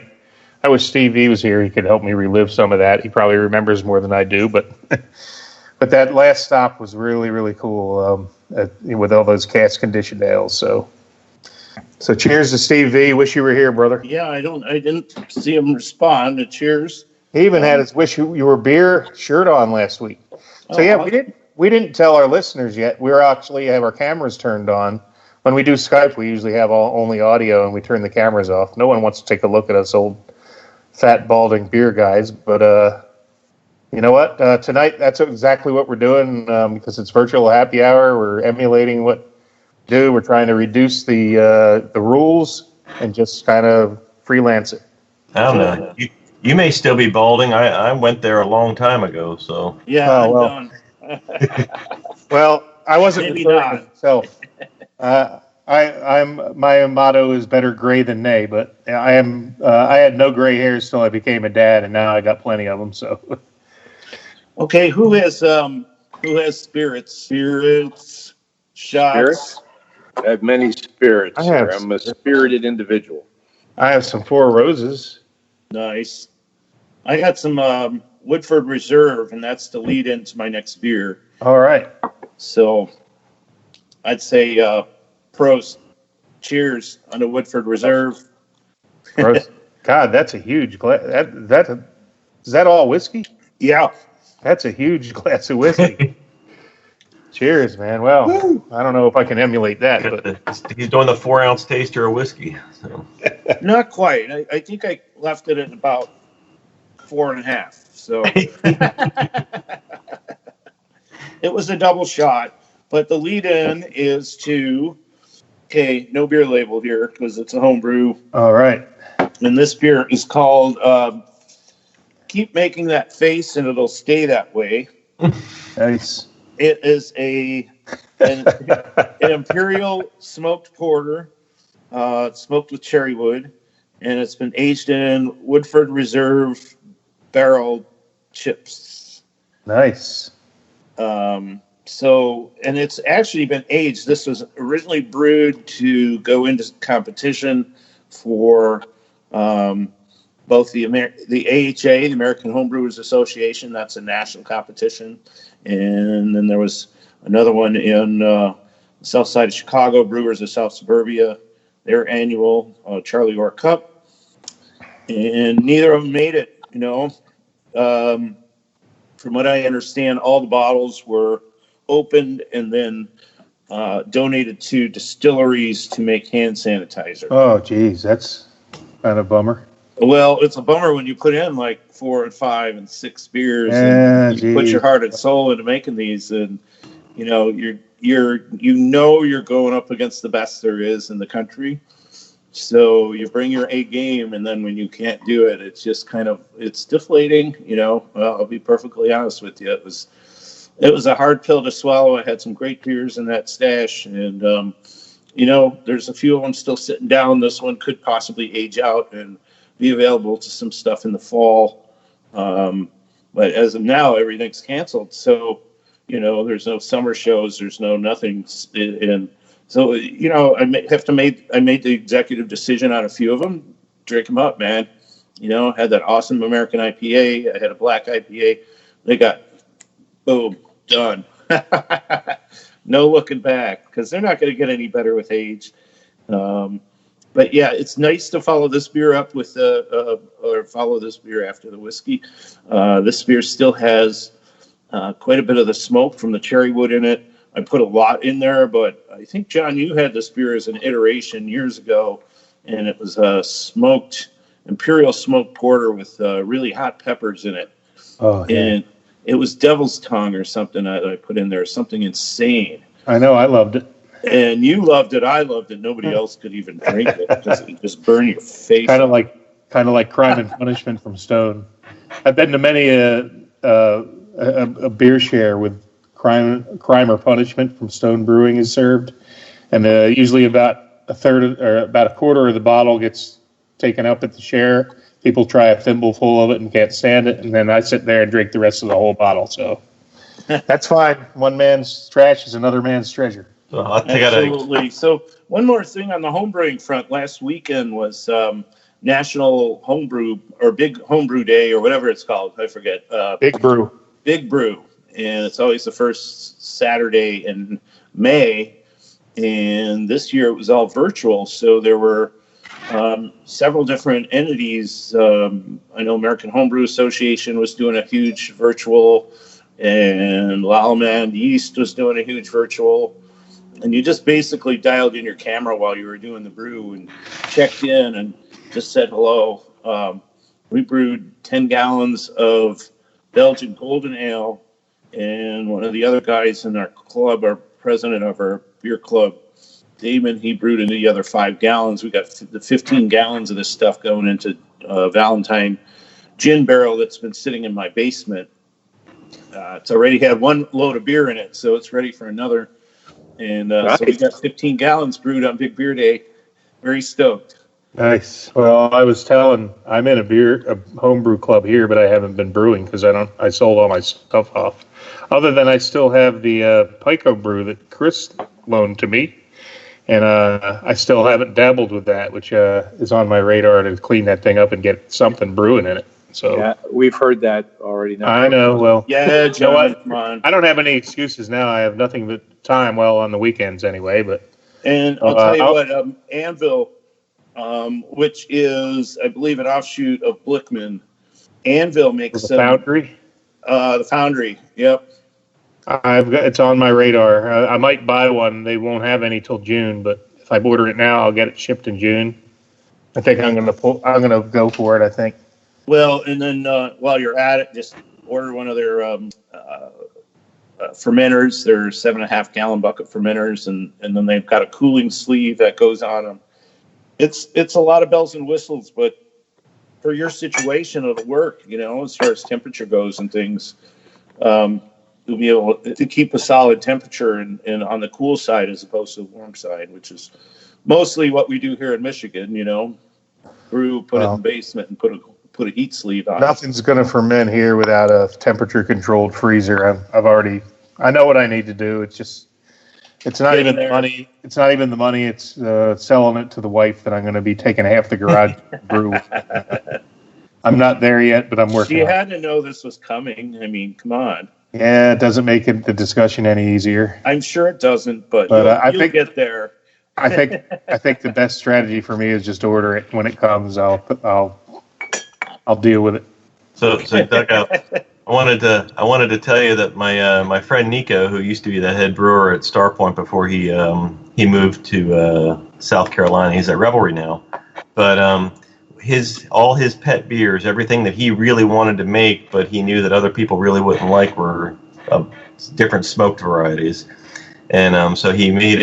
D: I wish Steve V was here. He could help me relive some of that. He probably remembers more than I do, but that last stop was really, really cool with all those cask conditioned ales. So cheers to Steve V. Wish you were here, brother.
E: Yeah, I didn't see him respond. Cheers.
D: He even had his wish you were beer shirt on last week. So we didn't tell our listeners yet. We actually have our cameras turned on. When we do Skype, we usually have only audio, and we turn the cameras off. No one wants to take a look at us old fat balding beer guys, but you know what? Tonight, that's exactly what we're doing because it's virtual happy hour. We're emulating what we do. We're trying to reduce the rules and just kind of freelance it.
F: I don't know. You may still be balding. I went there a long time ago, so.
E: Yeah,
D: I'm
E: done.
D: Well, I wasn't
E: Maybe
D: referring to
E: not.
D: myself. My motto is better gray than nay, but I had no gray hairs till I became a dad, and now I got plenty of them. So,
E: Okay, who has spirits? Spirits, shots.
G: Spirits? I have many spirits.
D: I have
G: I'm a spirited individual.
D: I have some Four Roses.
E: Nice. I got some Woodford Reserve, and that's the lead into my next beer.
D: All right.
E: So I'd say Prost. Cheers on the Woodford Reserve.
D: Gross. God, that's a huge glass. Is that all whiskey?
E: Yeah.
D: That's a huge glass of whiskey. Cheers, man. Well, I don't know if I can emulate that, but
F: He's doing the 4-ounce taster of whiskey. So.
E: Not quite. I think I left it at about 4.5. So it was a double shot, but the lead in is to, no beer label here because it's a homebrew.
D: all right.
E: And this beer is called Keep Making That Face and It'll Stay That Way.
D: Nice.
E: It is an imperial smoked porter, smoked with cherry wood, and it's been aged in Woodford Reserve barrel chips.
D: Nice.
E: And it's actually been aged. This was originally brewed to go into competition for both the AHA, the American Homebrewers Association. That's a national competition. And then there was another one in the south side of Chicago, Brewers of South Suburbia, their annual Charlie Orr Cup. And neither of them made it, From what I understand, all the bottles were opened and then donated to distilleries to make hand sanitizer.
D: Oh, geez, that's kind of a bummer.
E: Well, it's a bummer when you put in like 4 and 5 and 6 beers, and you put your heart and soul into making these, and you're going up against the best there is in the country. So you bring your A game, and then when you can't do it, it's just it's deflating. I'll be perfectly honest with you. It was a hard pill to swallow. I had some great beers in that stash, and there's a few of them still sitting down. This one could possibly age out and be available to some stuff in the fall. But as of now, everything's canceled. So, there's no summer shows. There's no nothing. And so, I made the executive decision on a few of them. Drink them up, man. Had that awesome American IPA. I had a black IPA. They got, boom, done. No looking back, because they're not going to get any better with age. But yeah, it's nice to follow this beer up with or follow this beer after the whiskey. This beer still has quite a bit of the smoke from the cherry wood in it. I put a lot in there, but I think, John, you had this beer as an iteration years ago, and it was a imperial smoked porter with really hot peppers in it. Oh, yeah. And it was Devil's Tongue or something that I put in there, something insane.
D: I know, I loved it.
E: And you loved it, I loved it. Nobody else could even drink it because it just burned your face.
D: Kind of like Crime and Punishment from Stone. I've been to many a beer share with Crime or Punishment from Stone Brewing is served, and usually about a third or about a quarter of the bottle gets taken up at the share. People try a thimbleful of it and can't stand it, and then I sit there and drink the rest of the whole bottle. So that's fine. One man's trash is another man's treasure.
E: Absolutely. So one more thing on the homebrewing front. Last weekend was National Homebrew or Big Homebrew Day or whatever it's called. I forget.
D: Big Brew.
E: And it's always the first Saturday in May. And this year it was all virtual. So there were several different entities. I know American Homebrew Association was doing a huge virtual, and Lallemand Yeast was doing a huge virtual. And you just basically dialed in your camera while you were doing the brew and checked in and just said hello. We brewed 10 gallons of Belgian Golden Ale, and one of the other guys in our club, our president of our beer club, Damon, he brewed into the other 5 gallons. We got the 15 gallons of this stuff going into Valentine gin barrel that's been sitting in my basement. It's already had one load of beer in it, so it's ready for another. And nice. So we got 15 gallons brewed on Big Beer Day. Very stoked.
D: Nice. Well, I was telling, I'm in a homebrew club here, but I haven't been brewing because I sold all my stuff off. Other than I still have the Pico brew that Chris loaned to me. And I still haven't dabbled with that, which is on my radar to clean that thing up and get something brewing in it. So
G: yeah, we've heard that already. Now.
D: I know. Well,
E: yeah, John,
D: you know what?
E: Come on.
D: I don't have any excuses now. I have nothing but time. Well, on the weekends anyway. But
E: I'll tell you what, Anvil, which is I believe an offshoot of Blickman, Anvil makes
D: the Foundry.
E: The Foundry. Yep.
D: It's on my radar. I might buy one. They won't have any till June, but if I order it now, I'll get it shipped in June. I think I'm gonna go for it. I think.
E: Well, and then while you're at it, just order one of their fermenters. They're 7.5 gallon bucket fermenters, and then they've got a cooling sleeve that goes on them. It's a lot of bells and whistles, but for your situation, it'll work. As far as temperature goes and things. You'll be able to keep a solid temperature and on the cool side as opposed to the warm side, which is mostly what we do here in Michigan. Brew, put it in the basement, and put a heat sleeve on.
D: Nothing's going to ferment here without a temperature-controlled freezer. I know what I need to do. It's not even the money. It's not even the money. It's selling it to the wife that I'm going to be taking half the garage to brew. I'm not there yet, but I'm working.
E: She had to know this was coming. I mean, come on.
D: Yeah, it doesn't make the discussion any easier.
E: I'm sure it doesn't, but you'll get there.
D: I think the best strategy for me is just order it when it comes. I'll deal with it.
F: So Doug, I wanted to tell you that my friend Nico, who used to be the head brewer at Star Point before he moved to South Carolina, he's at Revelry now. But all his pet beers, everything that he really wanted to make, but he knew that other people really wouldn't like, were different smoked varieties. And so he made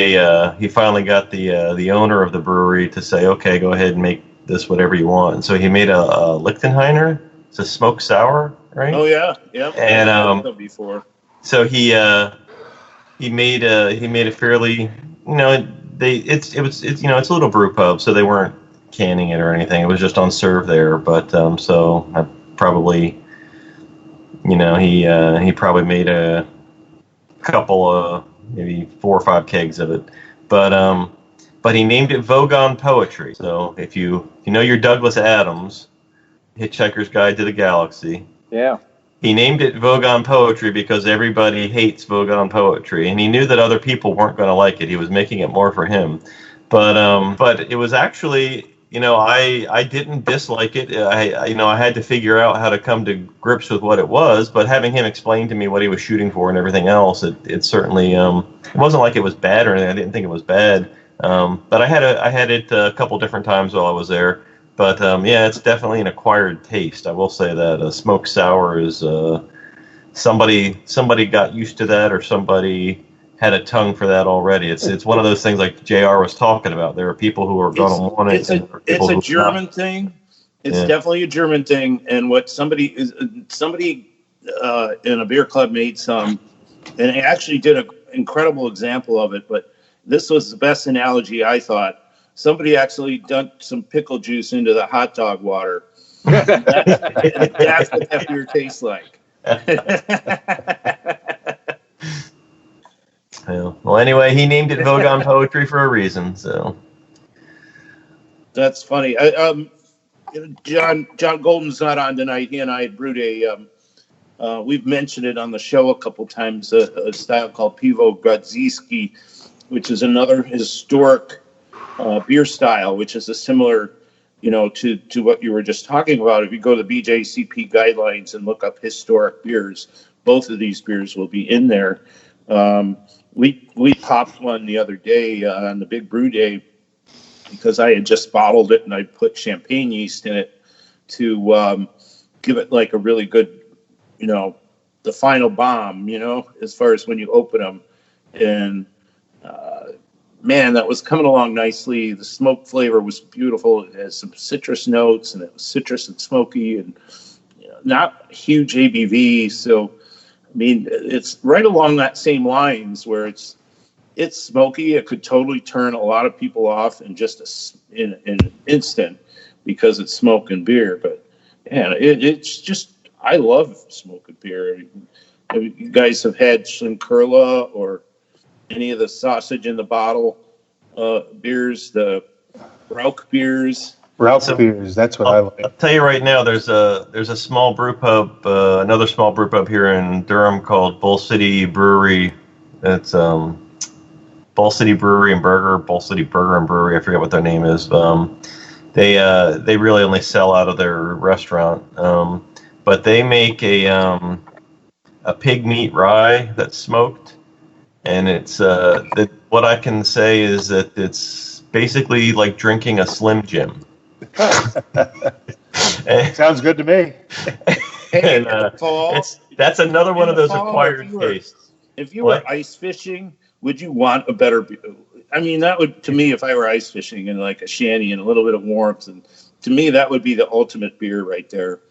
F: he finally got the owner of the brewery to say, okay, go ahead and make this whatever you want. And so he made a Lichtenheiner. It's a smoked sour, right?
E: Oh yeah.
F: And
E: before.
F: So he made a fairly, it's a little brew pub, so they weren't canning it or anything. It was just on serve there. But so I probably, he probably made a couple of maybe 4 or 5 kegs of it. But he named it Vogon Poetry. So if you know your Douglas Adams, Hitchhiker's Guide to the Galaxy.
G: Yeah.
F: He named it Vogon Poetry because everybody hates Vogon Poetry, and he knew that other people weren't going to like it. He was making it more for him. But it was actually, I didn't dislike it. I had to figure out how to come to grips with what it was, but having him explain to me what he was shooting for and everything else, it certainly, it wasn't like it was bad or anything. I didn't think it was bad. But I had it a couple different times while I was there. But it's definitely an acquired taste. I will say that a smoked sour is somebody got used to that, or somebody had a tongue for that already. It's one of those things like JR was talking about. There are people who are going to want it.
E: It's a German thing. It's definitely a German thing. And what somebody in a beer club made some, and he actually did an incredible example of it. But this was the best analogy, I thought. Somebody actually dunked some pickle juice into the hot dog water. That's what that beer tastes like.
F: Well, anyway, he named it Vogon Poetry for a reason. So
E: that's funny. John Golden's not on tonight. He and I brewed we've mentioned it on the show a couple times, a style called Piwo Grodziskie, which is another historic beer style, which is a similar, to what you were just talking about. If you go to the BJCP guidelines and look up historic beers, both of these beers will be in there. We popped one the other day on the Big Brew Day because I had just bottled it and I put champagne yeast in it to give it like a really good, the final bomb, as far as when you open them. And man, that was coming along nicely. The smoke flavor was beautiful. It has some citrus notes, and it was citrus and smoky, and not huge ABV. So, I mean, it's right along that same lines where it's smoky. It could totally turn a lot of people off in just in an instant because it's smoke and beer. But man, it's just, I love smoke and beer. You guys have had Schlenkerla or any of the sausage in the bottle beers, the Rauch beers?
D: Rauch beers, that's what I like.
F: I'll tell you right now, there's a small brew pub, another small brew pub here in Durham called Bull City Brewery. It's Bull City Brewery and Burger, Bull City Burger and Brewery. I forget what their name is. They really only sell out of their restaurant, but they make a pig meat rye that's smoked. And it's what I can say is that it's basically like drinking a Slim Jim.
D: Sounds good to me.
E: And,
F: that's another one of those acquired tastes.
E: If you were ice fishing, would you want a better beer? I mean, that would, to me, if I were ice fishing and like a shanty and a little bit of warmth, and to me, that would be the ultimate beer right there.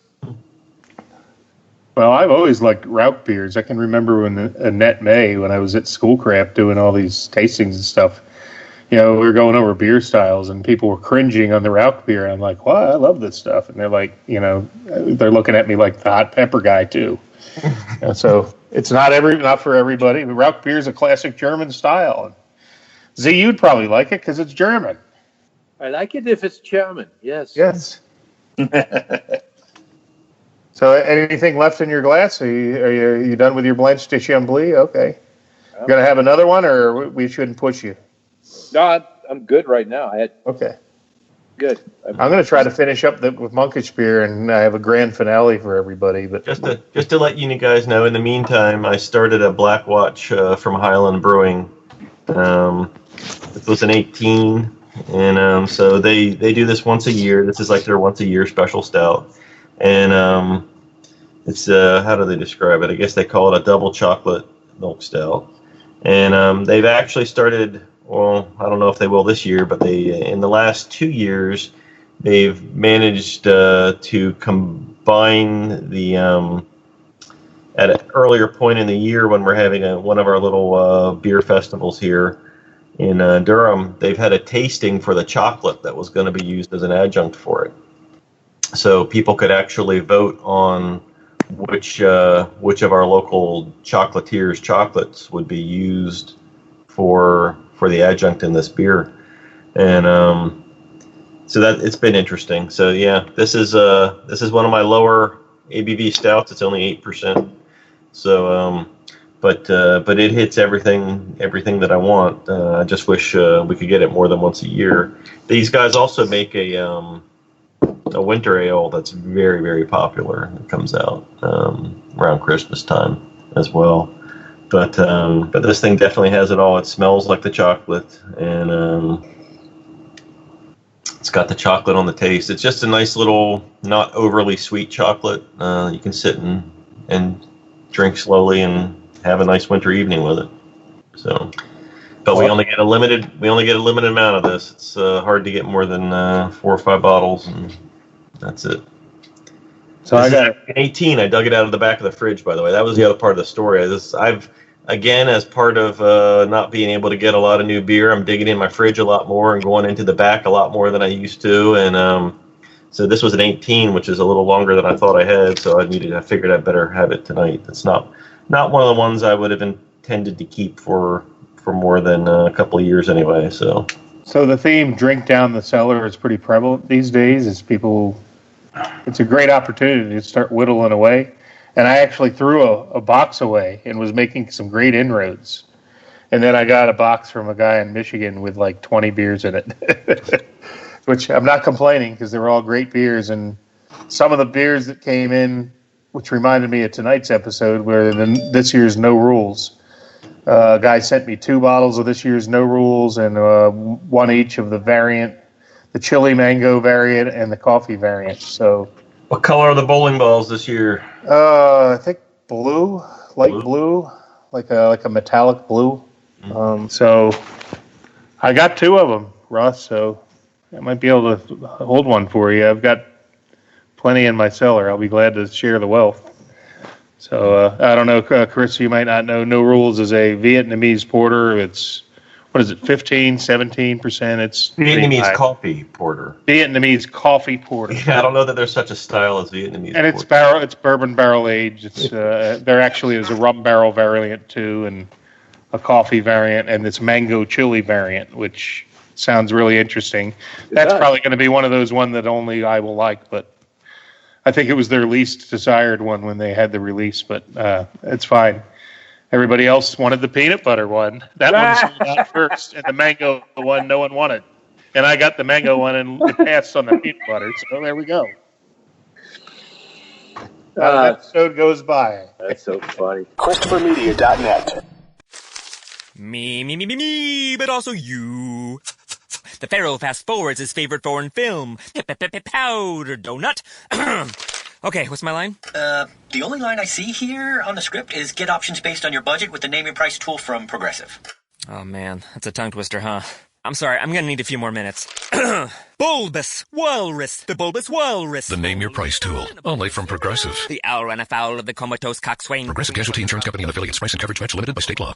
D: Well, I've always liked Rauch beers. I can remember when Annette May, when I was at Schoolcraft doing all these tastings and stuff, we were going over beer styles and people were cringing on the Rauch beer. And I'm like, wow, I love this stuff. And they're like, they're looking at me like the hot pepper guy too. So it's not for everybody. The Rauch beer is a classic German style. Z, you'd probably like it because it's German.
G: I like it if it's German, yes.
D: Yes. So anything left in your glass? Are you done with your Blanche de Chambly? Okay. You going to have another one, or we shouldn't push you?
G: No, I'm good right now.
D: Okay.
G: Good.
D: I'm going to try to finish up with Monkish beer, and I have a grand finale for everybody. But
F: just to let you guys know, in the meantime, I started a Black Watch from Highland Brewing. It was an 18. And so they do this once a year. This is like their once a year special stout. And it's, how do they describe it? I guess they call it a double chocolate milk stout. And they've actually started, well, I don't know if they will this year, but in the last 2 years, they've managed to combine the at an earlier point in the year when we're having one of our little beer festivals here in Durham. They've had a tasting for the chocolate that was going to be used as an adjunct for it. So people could actually vote on which of our local chocolatiers' chocolates would be used for the adjunct in this beer, and so that it's been interesting. So yeah, this is one of my lower ABV stouts. It's only 8%. So but it hits everything that I want. I just wish we could get it more than once a year. These guys also make a winter ale that's very, very popular. It comes out around Christmas time as well. But this thing definitely has it all. It smells like the chocolate, and it's got the chocolate on the taste. It's just a nice little, not overly sweet chocolate. You can sit and drink slowly and have a nice winter evening with it. So, but we only get a limited amount of this. It's hard to get more than 4 or 5 bottles, and that's it. So I got 18. I dug it out of the back of the fridge, by the way. That was the other part of the story. I've again, as part of not being able to get a lot of new beer, I'm digging in my fridge a lot more and going into the back a lot more than I used to. And so this was an 18, which is a little longer than I thought I had. So I figured I'd better have it tonight. It's not one of the ones I would have intended to keep for more than a couple of years anyway. So
D: the theme "drink down the cellar" is pretty prevalent these days. It's a great opportunity to start whittling away. And I actually threw a box away and was making some great inroads. And then I got a box from a guy in Michigan with like 20 beers in it, which I'm not complaining because they were all great beers. And some of the beers that came in, which reminded me of tonight's episode, were this year's No Rules. A guy sent me 2 bottles of this year's No Rules and one each of the variant, the chili mango variant and the coffee variant. So,
F: what color are the bowling balls this year?
D: I think blue, light blue, like a metallic blue. So I got 2 of them, Russ. So I might be able to hold one for you. I've got plenty in my cellar. I'll be glad to share the wealth. So I don't know, Chris, you might not know. No Rules is a Vietnamese porter. It's, what is it, 15, 17%? It's
F: Vietnamese coffee porter.
D: Vietnamese coffee porter.
F: Yeah, I don't know that there's such a style as Vietnamese
D: and
F: porter.
D: It's bourbon barrel aged. It's there actually is a rum barrel variant too, and a coffee variant, and this mango chili variant, which sounds really interesting. That's probably going to be one of those that only I will like, but I think it was their least desired one when they had the release, but it's fine. Everybody else wanted the peanut butter one. That one sold out first, and the mango one no one wanted. And I got the mango one and it passed on the peanut butter, so there we go. That episode goes by.
G: That's so funny.
A: ChristopherMedia.net.
I: Me, but also you. The Pharaoh fast forwards his favorite foreign film, Powder Donut. Okay, what's my line?
J: The only line I see here on the script is get options based on your budget with the name your price tool from Progressive.
I: Oh man, that's a tongue twister, huh? I'm sorry, I'm gonna need a few more minutes. Bulbous Walrus, the Bulbous Walrus.
K: The name your price tool, only from Progressive.
I: The owl ran afoul of the comatose coxswain.
K: Progressive Casualty Insurance Company and affiliates. Price and coverage match limited by state law.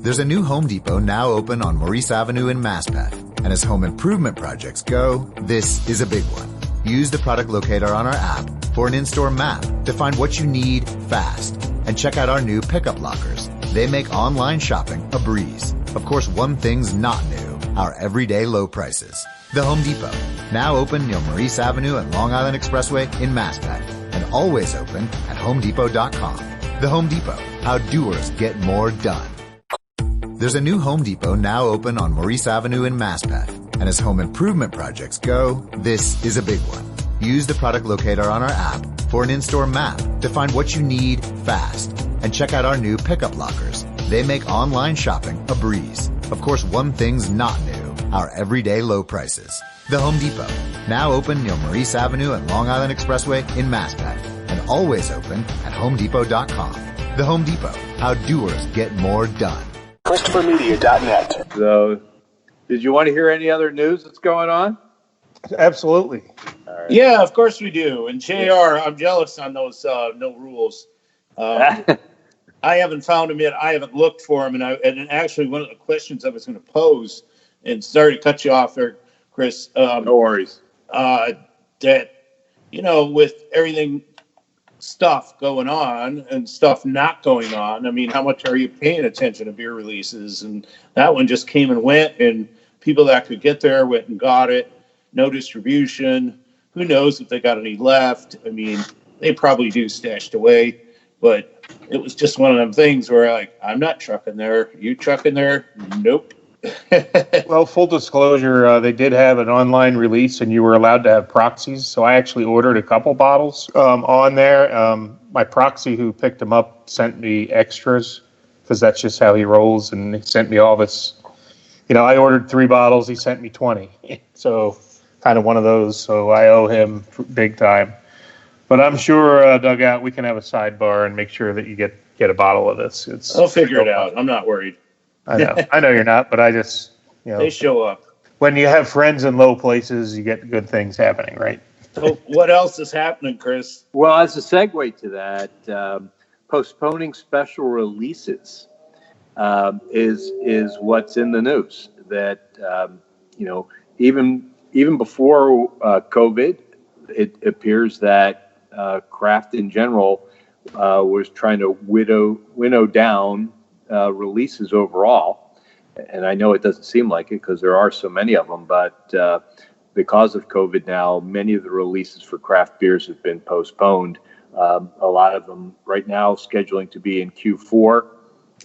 B: There's a new Home Depot now open on Maurice Avenue in Maspeth. And as home improvement projects go, this is a big one. Use the product locator on our app for an in-store map to find what you need fast. And check out our new pickup lockers. They make online shopping a breeze. Of course, one thing's not new, our everyday low prices. The Home Depot, now open near Maurice Avenue and Long Island Expressway in Maspeth, and always open at HomeDepot.com. The Home Depot, how doers get more done. There's a new Home Depot now open on Maurice Avenue in Maspeth. And as home improvement projects go, this is a big one. Use the product locator on our app for an in-store map to find what you need fast. And check out our new pickup lockers. They make online shopping a breeze. Of course, one thing's not new, our everyday low prices. The Home Depot, now open near Maurice Avenue and Long Island Expressway in Maspeth, and always open at HomeDepot.com. The Home Depot, how doers get more done.
A: ChristopherMedia.net.
G: So, did you want to hear any other news that's going on?
D: Absolutely.
G: All right.
E: Yeah, of course we do. And JR, I'm jealous on those no rules. I haven't found them yet. I haven't looked for them. And actually, one of the questions I was going to pose, and sorry to cut you off there, Chris.
G: No worries.
E: That, with everything, stuff going on and stuff not going on, I mean, how much are you paying attention to beer releases? And that one just came and went, and people that could get there went and got it. No distribution. Who knows if they got any left? I mean, they probably do stashed away, but it was just one of them things where I'm not trucking there. You trucking there? Nope.
D: Well, full disclosure, they did have an online release, and you were allowed to have proxies. So I actually ordered a couple bottles on there. My proxy who picked them up sent me extras because that's just how he rolls, and he sent me all this. I ordered 3 bottles. He sent me 20. So kind of one of those. So I owe him big time. But I'm sure, Dugout, we can have a sidebar and make sure that you get a bottle of this.
E: I'll figure it out. I'm not worried.
D: I know you're not, but I just,
E: they show up.
D: When you have friends in low places, you get good things happening, right?
E: So what else is happening, Chris?
G: Well, as a segue to that, postponing special releases is what's in the news. That even before COVID, it appears that craft in general was trying to winnow down releases overall. And I know it doesn't seem like it because there are so many of them, but because of COVID now, many of the releases for craft beers have been postponed. A lot of them right now scheduling to be in Q4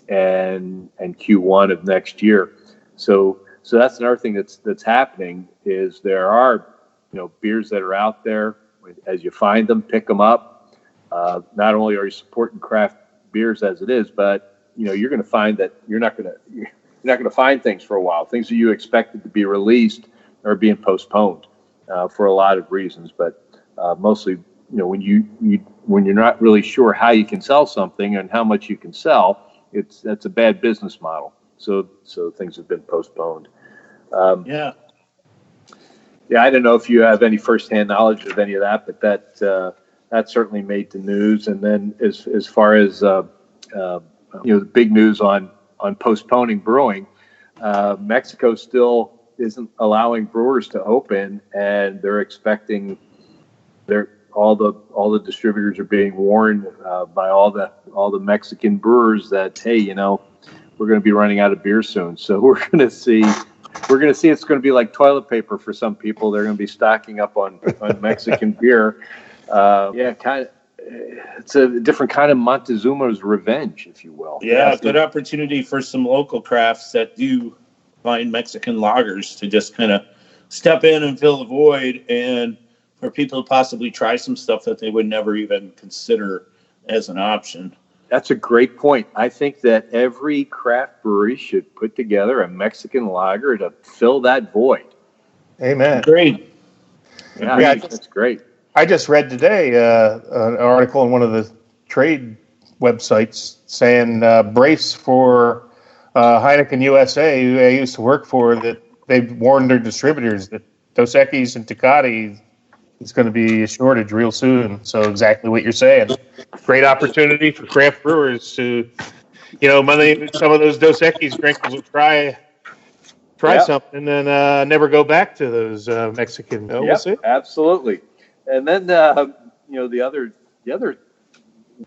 G: and Q1 of next year. So that's another thing that's happening is there are beers that are out there. As you find them, pick them up. Not only are you supporting craft beers as it is, but you're going to find that you're not going to find things for a while. Things that you expected to be released are being postponed for a lot of reasons. But mostly, when you're not really sure how you can sell something and how much you can sell, that's a bad business model. So things have been postponed. Yeah, I don't know if you have any firsthand knowledge of any of that, but that certainly made the news. And then as far as the big news on postponing brewing, Mexico still isn't allowing brewers to open, and they're expecting all the distributors are being warned by all the Mexican brewers that, hey, we're going to be running out of beer soon. So we're going to see it's going to be like toilet paper for some people. They're going to be stocking up on Mexican beer. It's a different kind of Montezuma's revenge, if you will.
E: Yeah, good opportunity for some local crafts that do find Mexican lagers to just kind of step in and fill the void, and for people to possibly try some stuff that they would never even consider as an option.
G: That's a great point. I think that every craft brewery should put together a Mexican lager to fill that void.
D: Amen.
E: Great.
G: Yeah, that's great.
D: I just read today an article on one of the trade websites saying brace for Heineken USA, who I used to work for, that they've warned their distributors that Dos Equis and Tecate is going to be a shortage real soon. So exactly what you're saying. Great opportunity for craft brewers to, some of those Dos Equis drinkers will try something and never go back to those Mexican. We'll see.
G: Absolutely. And then the other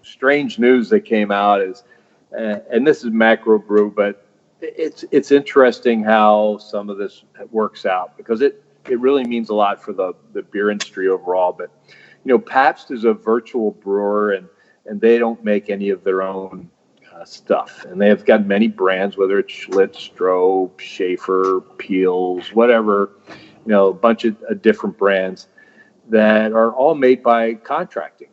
G: strange news that came out is, and this is macro brew, but it's interesting how some of this works out because it really means a lot for the beer industry overall. But Pabst is a virtual brewer, and they don't make any of their own stuff, and they have got many brands, whether it's Schlitz, Stroh, Schaefer, Peels, whatever, a bunch of different brands that are all made by contracting.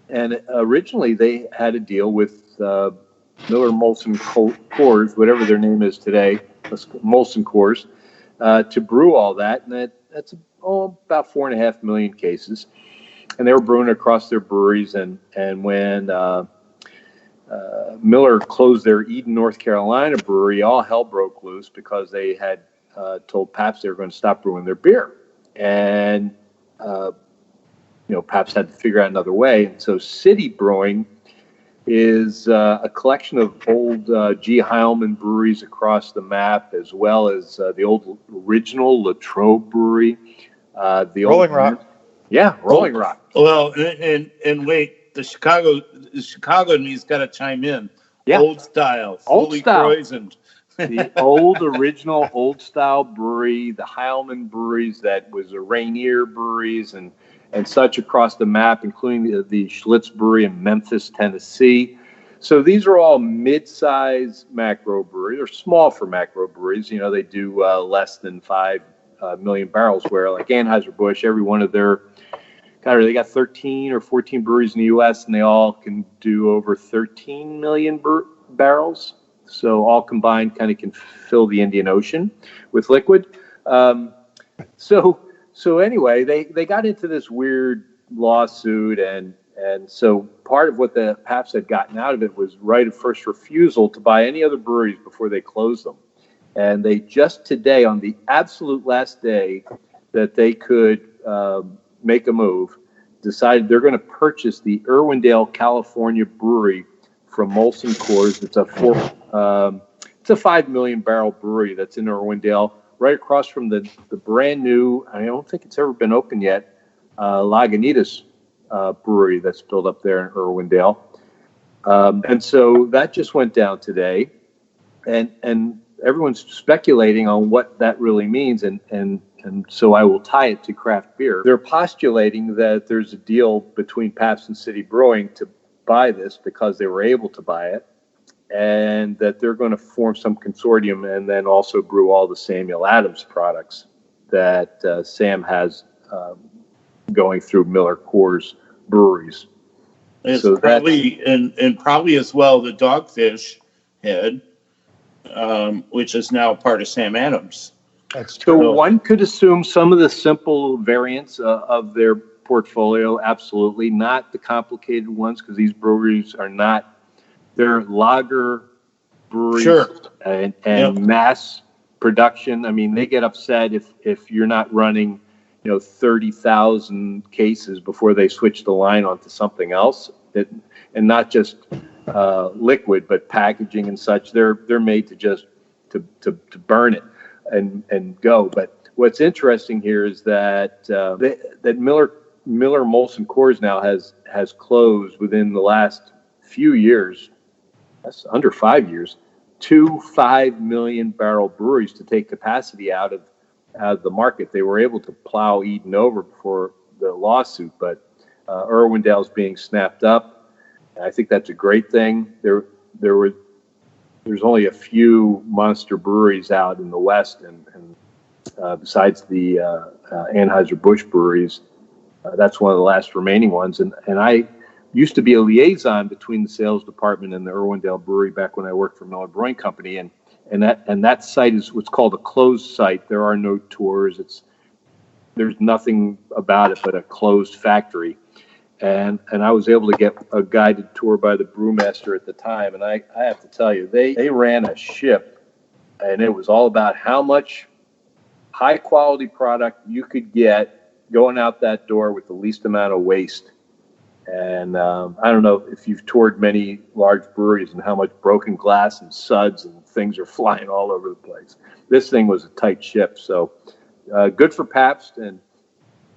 G: And originally they had a deal with Miller Molson Coors, whatever their name is today, Molson Coors, to brew all that, and that's about 4.5 million cases. And they were brewing across their breweries, and when Miller closed their Eden, North Carolina brewery, all hell broke loose because they had told Pabst they were going to stop brewing their beer. And, Pabst had to figure out another way. And so City Brewing is a collection of old G. Heilman breweries across the map, as well as the old original Latrobe Brewery. The
D: Rolling Rock.
G: Yeah, Rolling Rock.
E: Well, and wait, the Chicago's got to chime in.
G: Yeah.
E: Old style, fully poisoned.
G: The old original old style brewery, the Heilman breweries that was a Rainier breweries and such across the map, including the Schlitz Brewery in Memphis, Tennessee. So these are all mid-size macro breweries, or small for macro breweries. They do less than 5 million barrels, where like Anheuser-Busch, every one of their they got 13 or 14 breweries in the U.S., and they all can do over 13 million barrels. So all combined kind of can fill the Indian Ocean with liquid. So anyway, they got into this weird lawsuit, and so part of what the Pabst had gotten out of it was right of first refusal to buy any other breweries before they closed them. And they just today, on the absolute last day that they could make a move, decided they're going to purchase the Irwindale, California brewery from Molson Coors. It's a 5 million barrel brewery that's in Irwindale, right across from the brand new, I don't think it's ever been open yet, Lagunitas brewery that's built up there in Irwindale. And so that just went down today, and everyone's speculating on what that really means, and so I will tie it to craft beer. They're postulating that there's a deal between Pabst and City Brewing to buy this because they were able to buy it, and that they're going to form some consortium and then also brew all the Samuel Adams products that Sam has going through Miller Coors breweries.
E: It's so probably and probably as well the Dogfish Head, which is now part of Sam Adams.
G: That's true. So one could assume some of the simple variants of their portfolio, absolutely, not the complicated ones, because these breweries are not, they're lager breweries.
E: Sure.
G: And mass production. I mean, they get upset if you're not running 30,000 cases before they switch the line onto something else, and not just liquid, but packaging and such. They're made to just to burn it and go. But what's interesting here is that that Miller Molson Coors now has closed within the last few years. That's under 5 years. 2 5 million barrel breweries to take capacity out of the market. They were able to plow Eden over before the lawsuit, but Irwindale's being snapped up. And I think that's a great thing. There's only a few monster breweries out in the West, and besides the Anheuser-Busch breweries, that's one of the last remaining ones. And I used to be a liaison between the sales department and the Irwindale brewery back when I worked for Miller Brewing Company, and that site is what's called a closed site. There are no tours. There's nothing about it but a closed factory. And I was able to get a guided tour by the brewmaster at the time. And I have to tell you, they ran a ship, and it was all about how much high quality product you could get going out that door with the least amount of waste. And I don't know if you've toured many large breweries and how much broken glass and suds and things are flying all over the place. This thing was a tight ship. So good for Pabst, and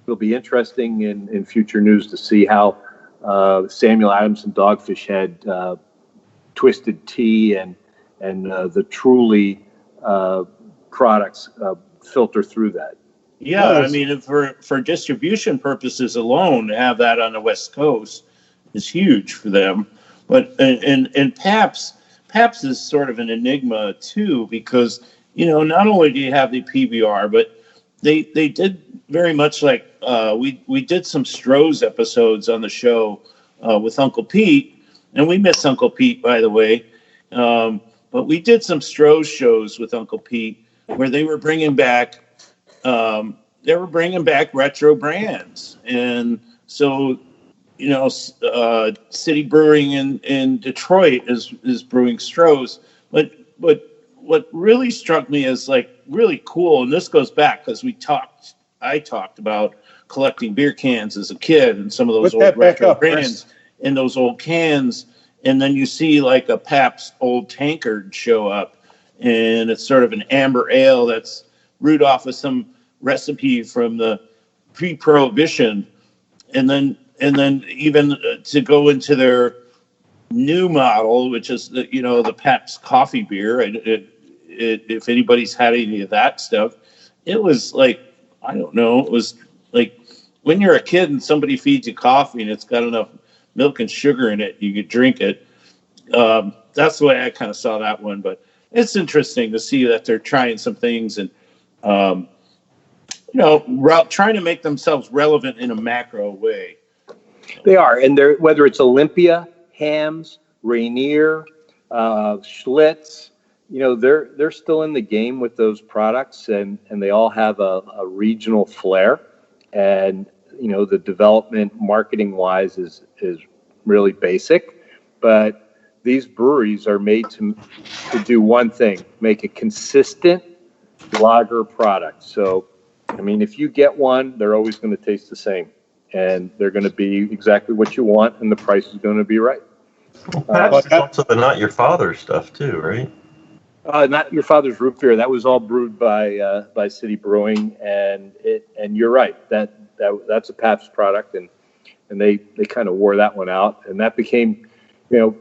G: it'll be interesting in future news to see how Samuel Adams and Dogfish Head, Twisted Tea, and the Truly products filter through that.
E: Yeah, I mean, for distribution purposes alone, to have that on the West Coast is huge for them. But and Pabst is sort of an enigma too, because not only do you have the PBR, but they did very much like we did some Stroh's episodes on the show with Uncle Pete, and we miss Uncle Pete, by the way. But we did some Stroh's shows with Uncle Pete where they were bringing back retro brands, and so City Brewing in Detroit is brewing Stroh's, but what really struck me as like really cool, and this goes back because I talked about collecting beer cans as a kid and some of those old retro brands in those old cans, and then you see like a Pabst old tankard show up, and it's sort of an amber ale that's brewed off of some recipe from the pre-Prohibition, and then even to go into their new model, which is the Pabst coffee beer. If anybody's had any of that stuff, it was like, I don't know, it was like when you're a kid and somebody feeds you coffee and it's got enough milk and sugar in it, you could drink it. That's the way I kind of saw that one. But it's interesting to see that they're trying some things and trying to make themselves relevant in a macro way.
G: They are, and they're, whether it's Olympia, Hams, Rainier, Schlitz, they're still in the game with those products, and they all have a regional flair, and the development marketing wise is really basic, but these breweries are made to do one thing: make a consistent lager product. So, I mean, if you get one, they're always going to taste the same, and they're going to be exactly what you want, and the price is going to be right.
F: That's also the Not Your Father stuff too, right?
G: Not Your Father's root beer. That was all brewed by City Brewing, and you're right. That's a Pabst product, and they kind of wore that one out, and that became,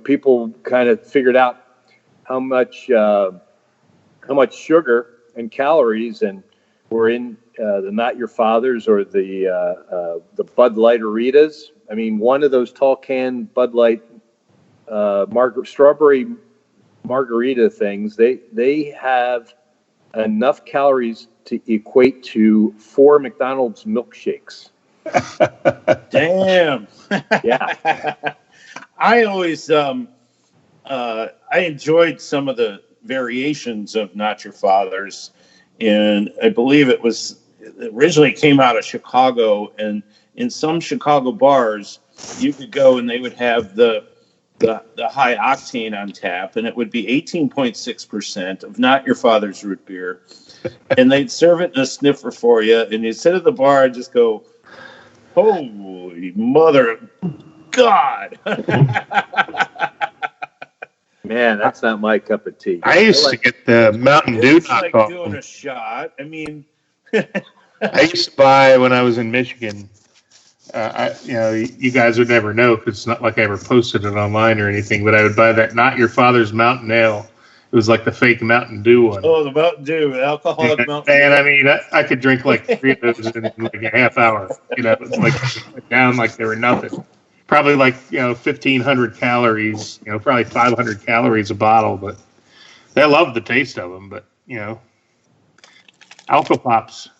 G: people kind of figured out how much sugar and calories and were in the Not Your Fathers or the Bud Light Ritas. I mean, one of those tall can Bud Light strawberry margarita things, they have enough calories to equate to 4 McDonald's milkshakes.
E: Damn.
G: Yeah.
E: I always I enjoyed some of the variations of Not Your Fathers, and I believe it originally came out of Chicago, and in some Chicago bars you could go and they would have the high octane on tap, and it would be 18.6% of Not Your Father's root beer, and they'd serve it in a sniffer for you, and you'd sit at the bar and just go, holy mother of God.
G: Man, that's not my cup of tea.
D: I used to get the Mountain Dew
E: It's like
D: knockoff.
E: doing a shot. I mean,
D: I used to buy when I was in Michigan. You guys would never know because it's not like I ever posted it online or anything. But I would buy that Not Your Father's Mountain Ale. It was like the fake Mountain Dew one.
E: oh, the Mountain Dew, the alcoholic Mountain
D: And
E: Dew.
D: I mean, I could drink like 3 of those in like a half hour. It's like down like they were nothing. Probably like 1,500 calories. Probably 500 calories a bottle. But I love the taste of them. But Alka Pops.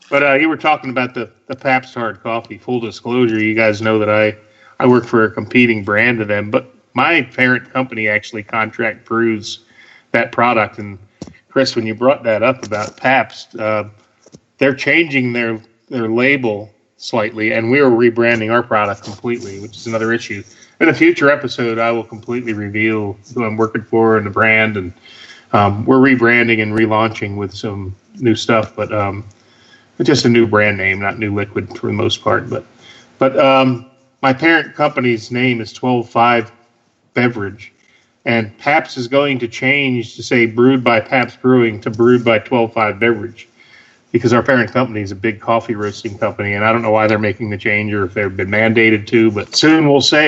D: But you were talking about the Pabst Hard Coffee. Full disclosure, you guys know that I work for a competing brand to them. But my parent company actually contract brews that product. And Chris, when you brought that up about Pabst, they're changing their label slightly, and we are rebranding our product completely, which is another issue. In a future episode, I will completely reveal who I'm working for and the brand, and we're rebranding and relaunching with some new stuff, but it's just a new brand name, not New Liquid for the most part. But my parent company's name is 12-5 Beverage, and Pabst is going to change to say brewed by Pabst Brewing to brewed by 12-5 Beverage, because our parent company is a big coffee roasting company, and I don't know why they're making the change or if they've been mandated to, but soon we'll say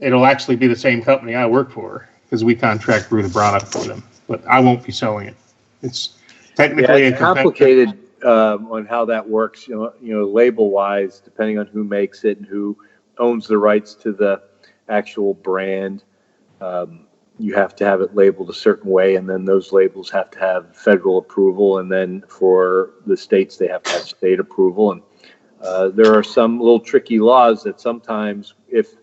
D: it'll actually be the same company I work for, because we contract brew the product for them, but I won't be selling it. It's technically
G: it's complicated on how that works, label wise, depending on who makes it and who owns the rights to the actual brand. You have to have it labeled a certain way, and then those labels have to have federal approval, and then for the states, they have to have state approval. And there are some little tricky laws that sometimes, if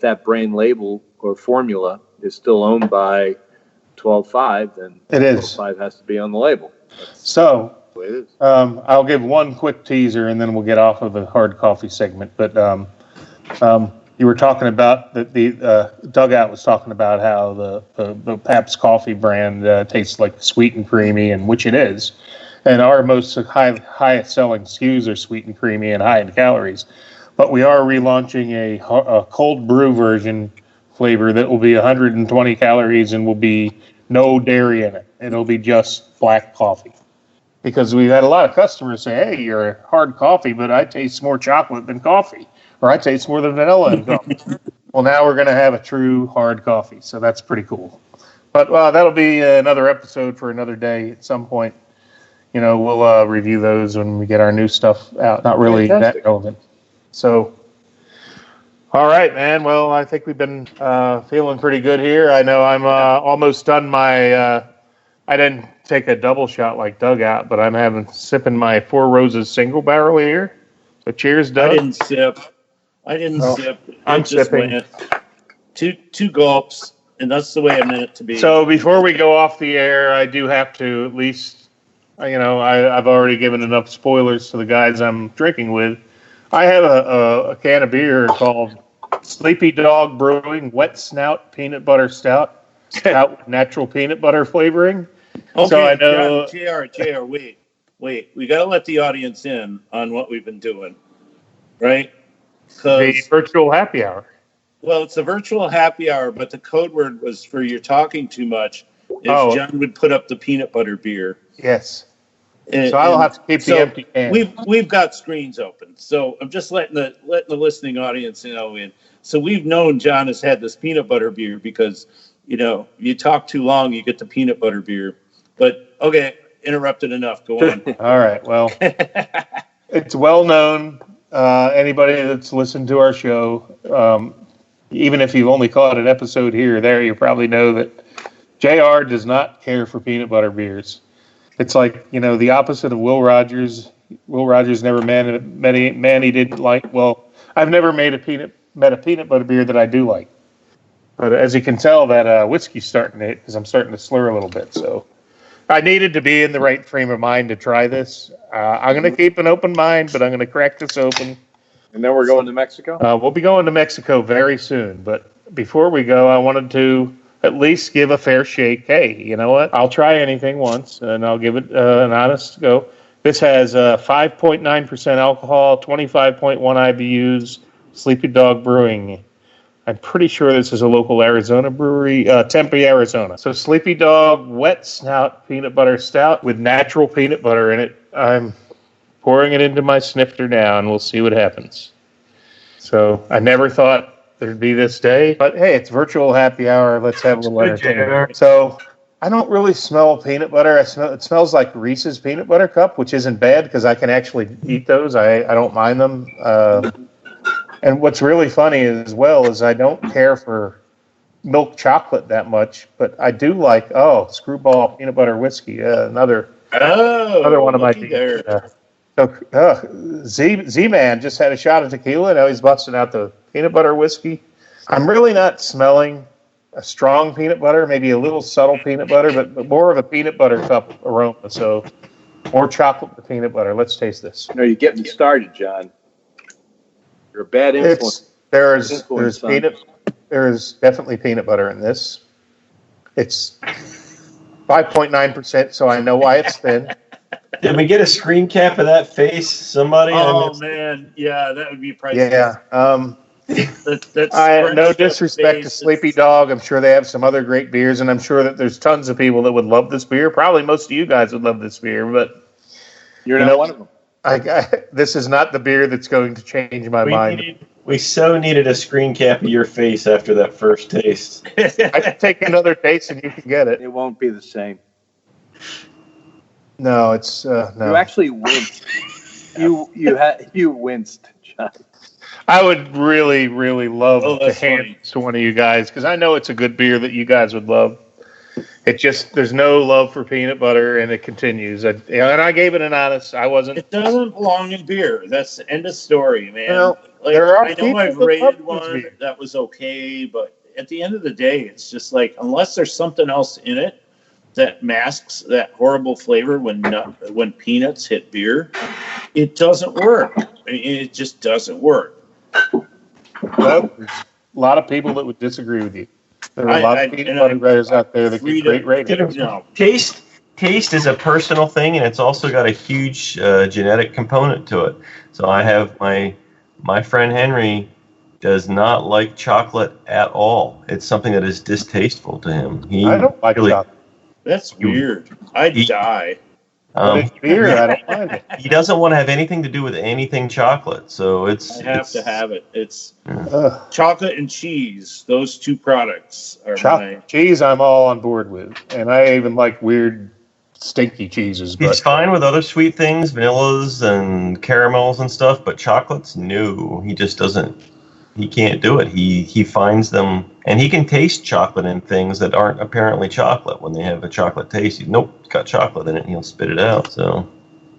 G: that brand label or formula is still owned by 12.5, then
D: It is.
G: 12.5 has to be on the label.
D: So,
G: That's the way it is.
D: I'll give one quick teaser, and then we'll get off of the hard coffee segment. But you were talking about the Dugout was talking about how the Pabst coffee brand tastes like sweet and creamy, and which it is. And our most highest selling SKUs are sweet and creamy and high in calories. But we are relaunching a cold brew version flavor that will be 120 calories and will be no dairy in it. It'll be just black coffee. Because we've had a lot of customers say, hey, you're a hard coffee, but I taste more chocolate than coffee. Or I taste more than vanilla in coffee. Well, now we're going to have a true hard coffee. So that's pretty cool. But that'll be another episode for another day at some point. You know, we'll review those when we get our new stuff out. Not really that relevant. So, all right, man. Well, I think we've been feeling pretty good here. I know I'm almost done my. I didn't take a double shot like Dugout, but I'm sipping my Four Roses single barrel here. So cheers, Doug.
E: I didn't sip.
D: I'm sipping.
E: Went two gulps, and that's the way I meant it to be.
D: So before we go off the air, I do have to at least, I've already given enough spoilers to the guys I'm drinking with. I have a can of beer called Sleepy Dog Brewing Wet Snout Peanut Butter Stout with natural peanut butter flavoring.
E: Okay,
D: so I know,
E: JR, wait. We got to let the audience in on what we've been doing, right?
D: The virtual happy hour.
E: Well, it's a virtual happy hour, but the code word was for you're talking too much. If John would put up the peanut butter beer.
D: Yes. So I'll have to keep the empty can.
E: We've got screens open, so I'm just letting the listening audience know in. So we've known John has had this peanut butter beer because you talk too long, you get the peanut butter beer. But okay, interrupted enough. Go on.
D: All right. Well, it's well known. Anybody that's listened to our show, even if you've only caught an episode here or there, you probably know that JR does not care for peanut butter beers. It's like, the opposite of Will Rogers. Will Rogers never met a man he didn't like. Well, I've never met a peanut butter beer that I do like. But as you can tell, that whiskey's starting to hit because I'm starting to slur a little bit. So I needed to be in the right frame of mind to try this. I'm going to keep an open mind, but I'm going to crack this open.
G: And then we're going to Mexico?
D: We'll be going to Mexico very soon. But before we go, I wanted to at least give a fair shake. Hey, you know what? I'll try anything once, and I'll give it an honest go. This has 5.9% alcohol, 25.1 IBUs, Sleepy Dog Brewing. I'm pretty sure this is a local Arizona brewery, Tempe, Arizona. So Sleepy Dog Wet Snout Peanut Butter Stout with natural peanut butter in it. I'm pouring it into my snifter now, and we'll see what happens. So I never thought there'd be this day, but hey, it's virtual happy hour. Let's have a little entertainment. So I don't really smell peanut butter. It smells like Reese's peanut butter cup, which isn't bad because I can actually eat those. I don't mind them. And what's really funny as well is I don't care for milk chocolate that much, but I do like Screwball peanut butter whiskey. Another one of my Z-Man just had a shot of tequila. Now he's busting out the peanut butter whiskey. I'm really not smelling a strong peanut butter, maybe a little subtle peanut butter, but more of a peanut butter cup aroma. So more chocolate than peanut butter. Let's taste this.
G: You're getting started, John. You're a bad influence.
D: There's definitely peanut butter in this. It's 5.9%, so I know why it's thin.
F: Did we get a screen cap of that face? Somebody?
E: Oh man, yeah, that would be priceless.
D: Yeah.
E: That's
D: no disrespect to Sleepy Dog. I'm sure they have some other great beers, and I'm sure that there's tons of people that would love this beer. Probably most of you guys would love this beer, but
G: you're not one of them.
D: This is not the beer that's going to change my mind.
F: We so needed a screen cap of your face after that first taste.
D: I can take another taste and you can get it.
G: It won't be the same.
D: No, it's no.
G: You actually winced. You winced, John.
D: I would really, really love to hand this to one of you guys because I know it's a good beer that you guys would love. It just, there's no love for peanut butter, and it continues. And I gave it an honest. I wasn't.
E: It doesn't belong in beer. That's the end of story, man.
D: There are
E: I know I've rated one that was okay, but at the end of the day, it's just like, unless there's something else in it that masks that horrible flavor when peanuts hit beer, it doesn't work. It just doesn't work.
D: Well, there's a lot of people that would disagree with you. There are a lot of peanut butter writers out there that get great ratings.
F: Taste is a personal thing, and it's also got a huge genetic component to it. So I have my friend Henry does not like chocolate at all. It's something that is distasteful to him.
D: I don't like chocolate.
E: That's weird. I'd die.
D: Beer, I don't mind it.
F: He doesn't want to have anything to do with anything chocolate, so
E: I have to have it. It's chocolate and cheese. Those two products are
D: chocolate. Cheese I'm all on board with, and I even like weird stinky cheeses.
F: He's fine with other sweet things, vanillas and caramels and stuff, but chocolates, no. He just doesn't. He can't do it. He finds them, and he can taste chocolate in things that aren't apparently chocolate. When they have a chocolate taste, nope, it's got chocolate in it, and he'll spit it out. So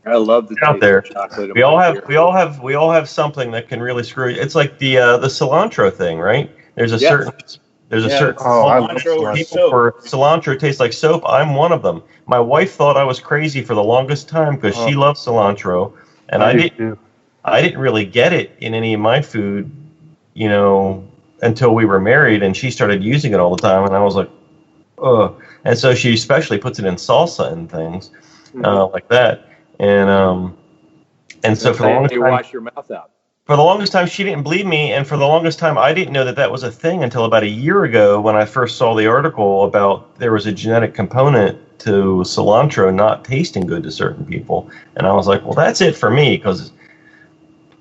G: I love the taste of chocolate.
F: We all have something that can really screw you. It's like the cilantro thing, right? There's a certain people for cilantro tastes like soap. I'm one of them. My wife thought I was crazy for the longest time because she loves cilantro, and I didn't really get it in any of my food, until we were married, and she started using it all the time, and I was like, ugh. And so she especially puts it in salsa and things like that, and so for the longest time,
G: wash your mouth out.
F: For the longest time, she didn't believe me, and for the longest time, I didn't know that was a thing until about a year ago when I first saw the article about there was a genetic component to cilantro not tasting good to certain people, and I was like, well, that's it for me,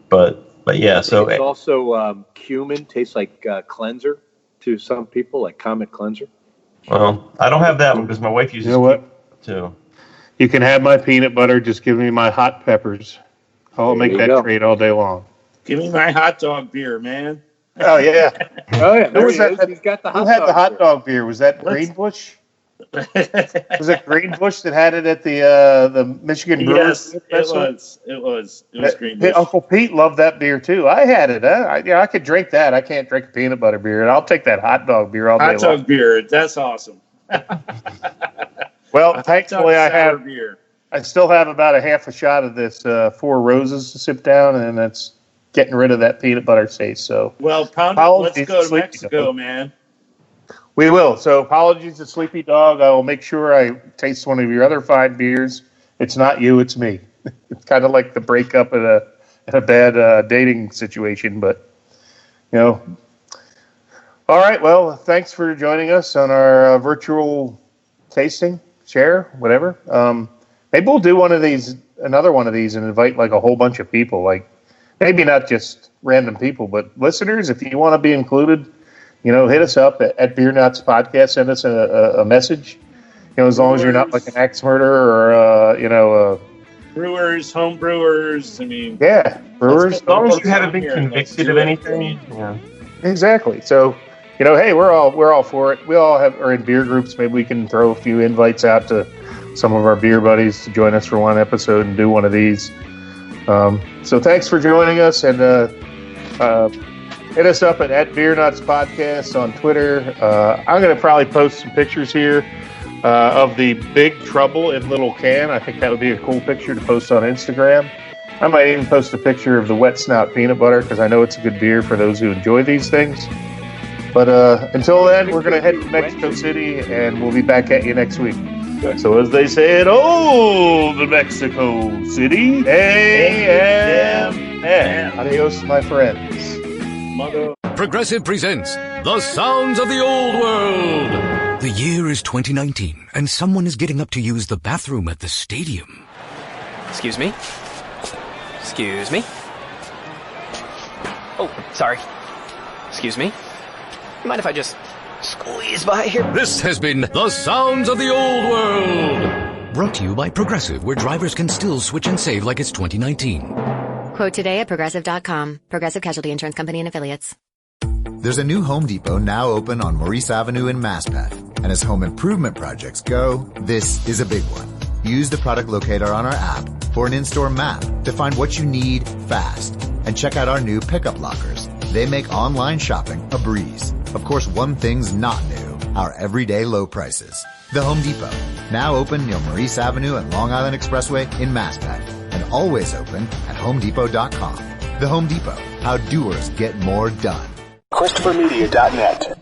F: But yeah, so
G: it's also cumin tastes like cleanser to some people, like Comet cleanser.
F: Well, I don't have that one because my wife uses.
D: You know what?
F: Too.
D: You can have my peanut butter. Just give me my hot peppers. I'll make that trade all day long.
E: Give me my hot dog beer, man.
D: Oh yeah.
G: Oh yeah.
D: Who was that?
G: He's got the hot
D: who had
G: dog
D: the hot
G: beer.
D: dog beer? Was that Greenbush? Was it Greenbush that had it at the Michigan Brewers?
E: Yes, it was Greenbush.
D: Uncle Pete loved that beer too. I had it. I could drink that. I can't drink a peanut butter beer, and I'll take that hot dog beer all day long.
E: Hot dog beer, that's awesome.
D: Well, thankfully
E: beer.
D: I still have about a half a shot of this Four Roses to sip down, and that's getting rid of that peanut butter taste. So,
E: well, let's go to Mexico, man.
D: We will. So apologies to Sleepy Dog. I will make sure I taste one of your other fine beers. It's not you, it's me. It's kind of like the breakup in a bad dating situation, but All right. Well, thanks for joining us on our virtual tasting, share, whatever. Maybe we'll do another one of these, and invite like a whole bunch of people. Like maybe not just random people, but listeners. If you want to be included, hit us up at Beer Nuts Podcast. Send us a message. As long as you're not like an axe murderer or
E: brewers, home brewers. I mean,
D: yeah, brewers.
F: As long as you haven't been convicted of anything. Yeah.
D: Exactly. So, hey, we're all for it. We all are in beer groups. Maybe we can throw a few invites out to some of our beer buddies to join us for one episode and do one of these. So thanks for joining us, and hit us up at Beer Nuts Podcast on Twitter. I'm going to probably post some pictures here of the Big Trouble in Little Can. I think that would be a cool picture to post on Instagram. I might even post a picture of the Wet Snout peanut butter because I know it's a good beer for those who enjoy these things. But until then, we're going to head to Mexico City, and we'll be back at you next week. So as they say in old Mexico City, A.M.N. Adios, my friends.
K: Progressive presents The Sounds of the Old World. The year is 2019, and someone is getting up to use the bathroom at the stadium.
L: Excuse me? Excuse me? Oh, sorry. Excuse me? You mind if I just squeeze by here?
K: This has been The Sounds of the Old World. Brought to you by Progressive, where drivers can still switch and save like it's 2019.
M: Quote today at Progressive.com. Progressive Casualty Insurance Company and Affiliates.
B: There's a new Home Depot now open on Maurice Avenue in Maspeth. And as home improvement projects go, this is a big one. Use the product locator on our app for an in-store map to find what you need fast. And check out our new pickup lockers. They make online shopping a breeze. Of course, one thing's not new, our everyday low prices. The Home Depot, now open near Maurice Avenue and Long Island Expressway in Maspeth, and always open at HomeDepot.com. The Home Depot, how doers get more done.
A: ChristopherMedia.net.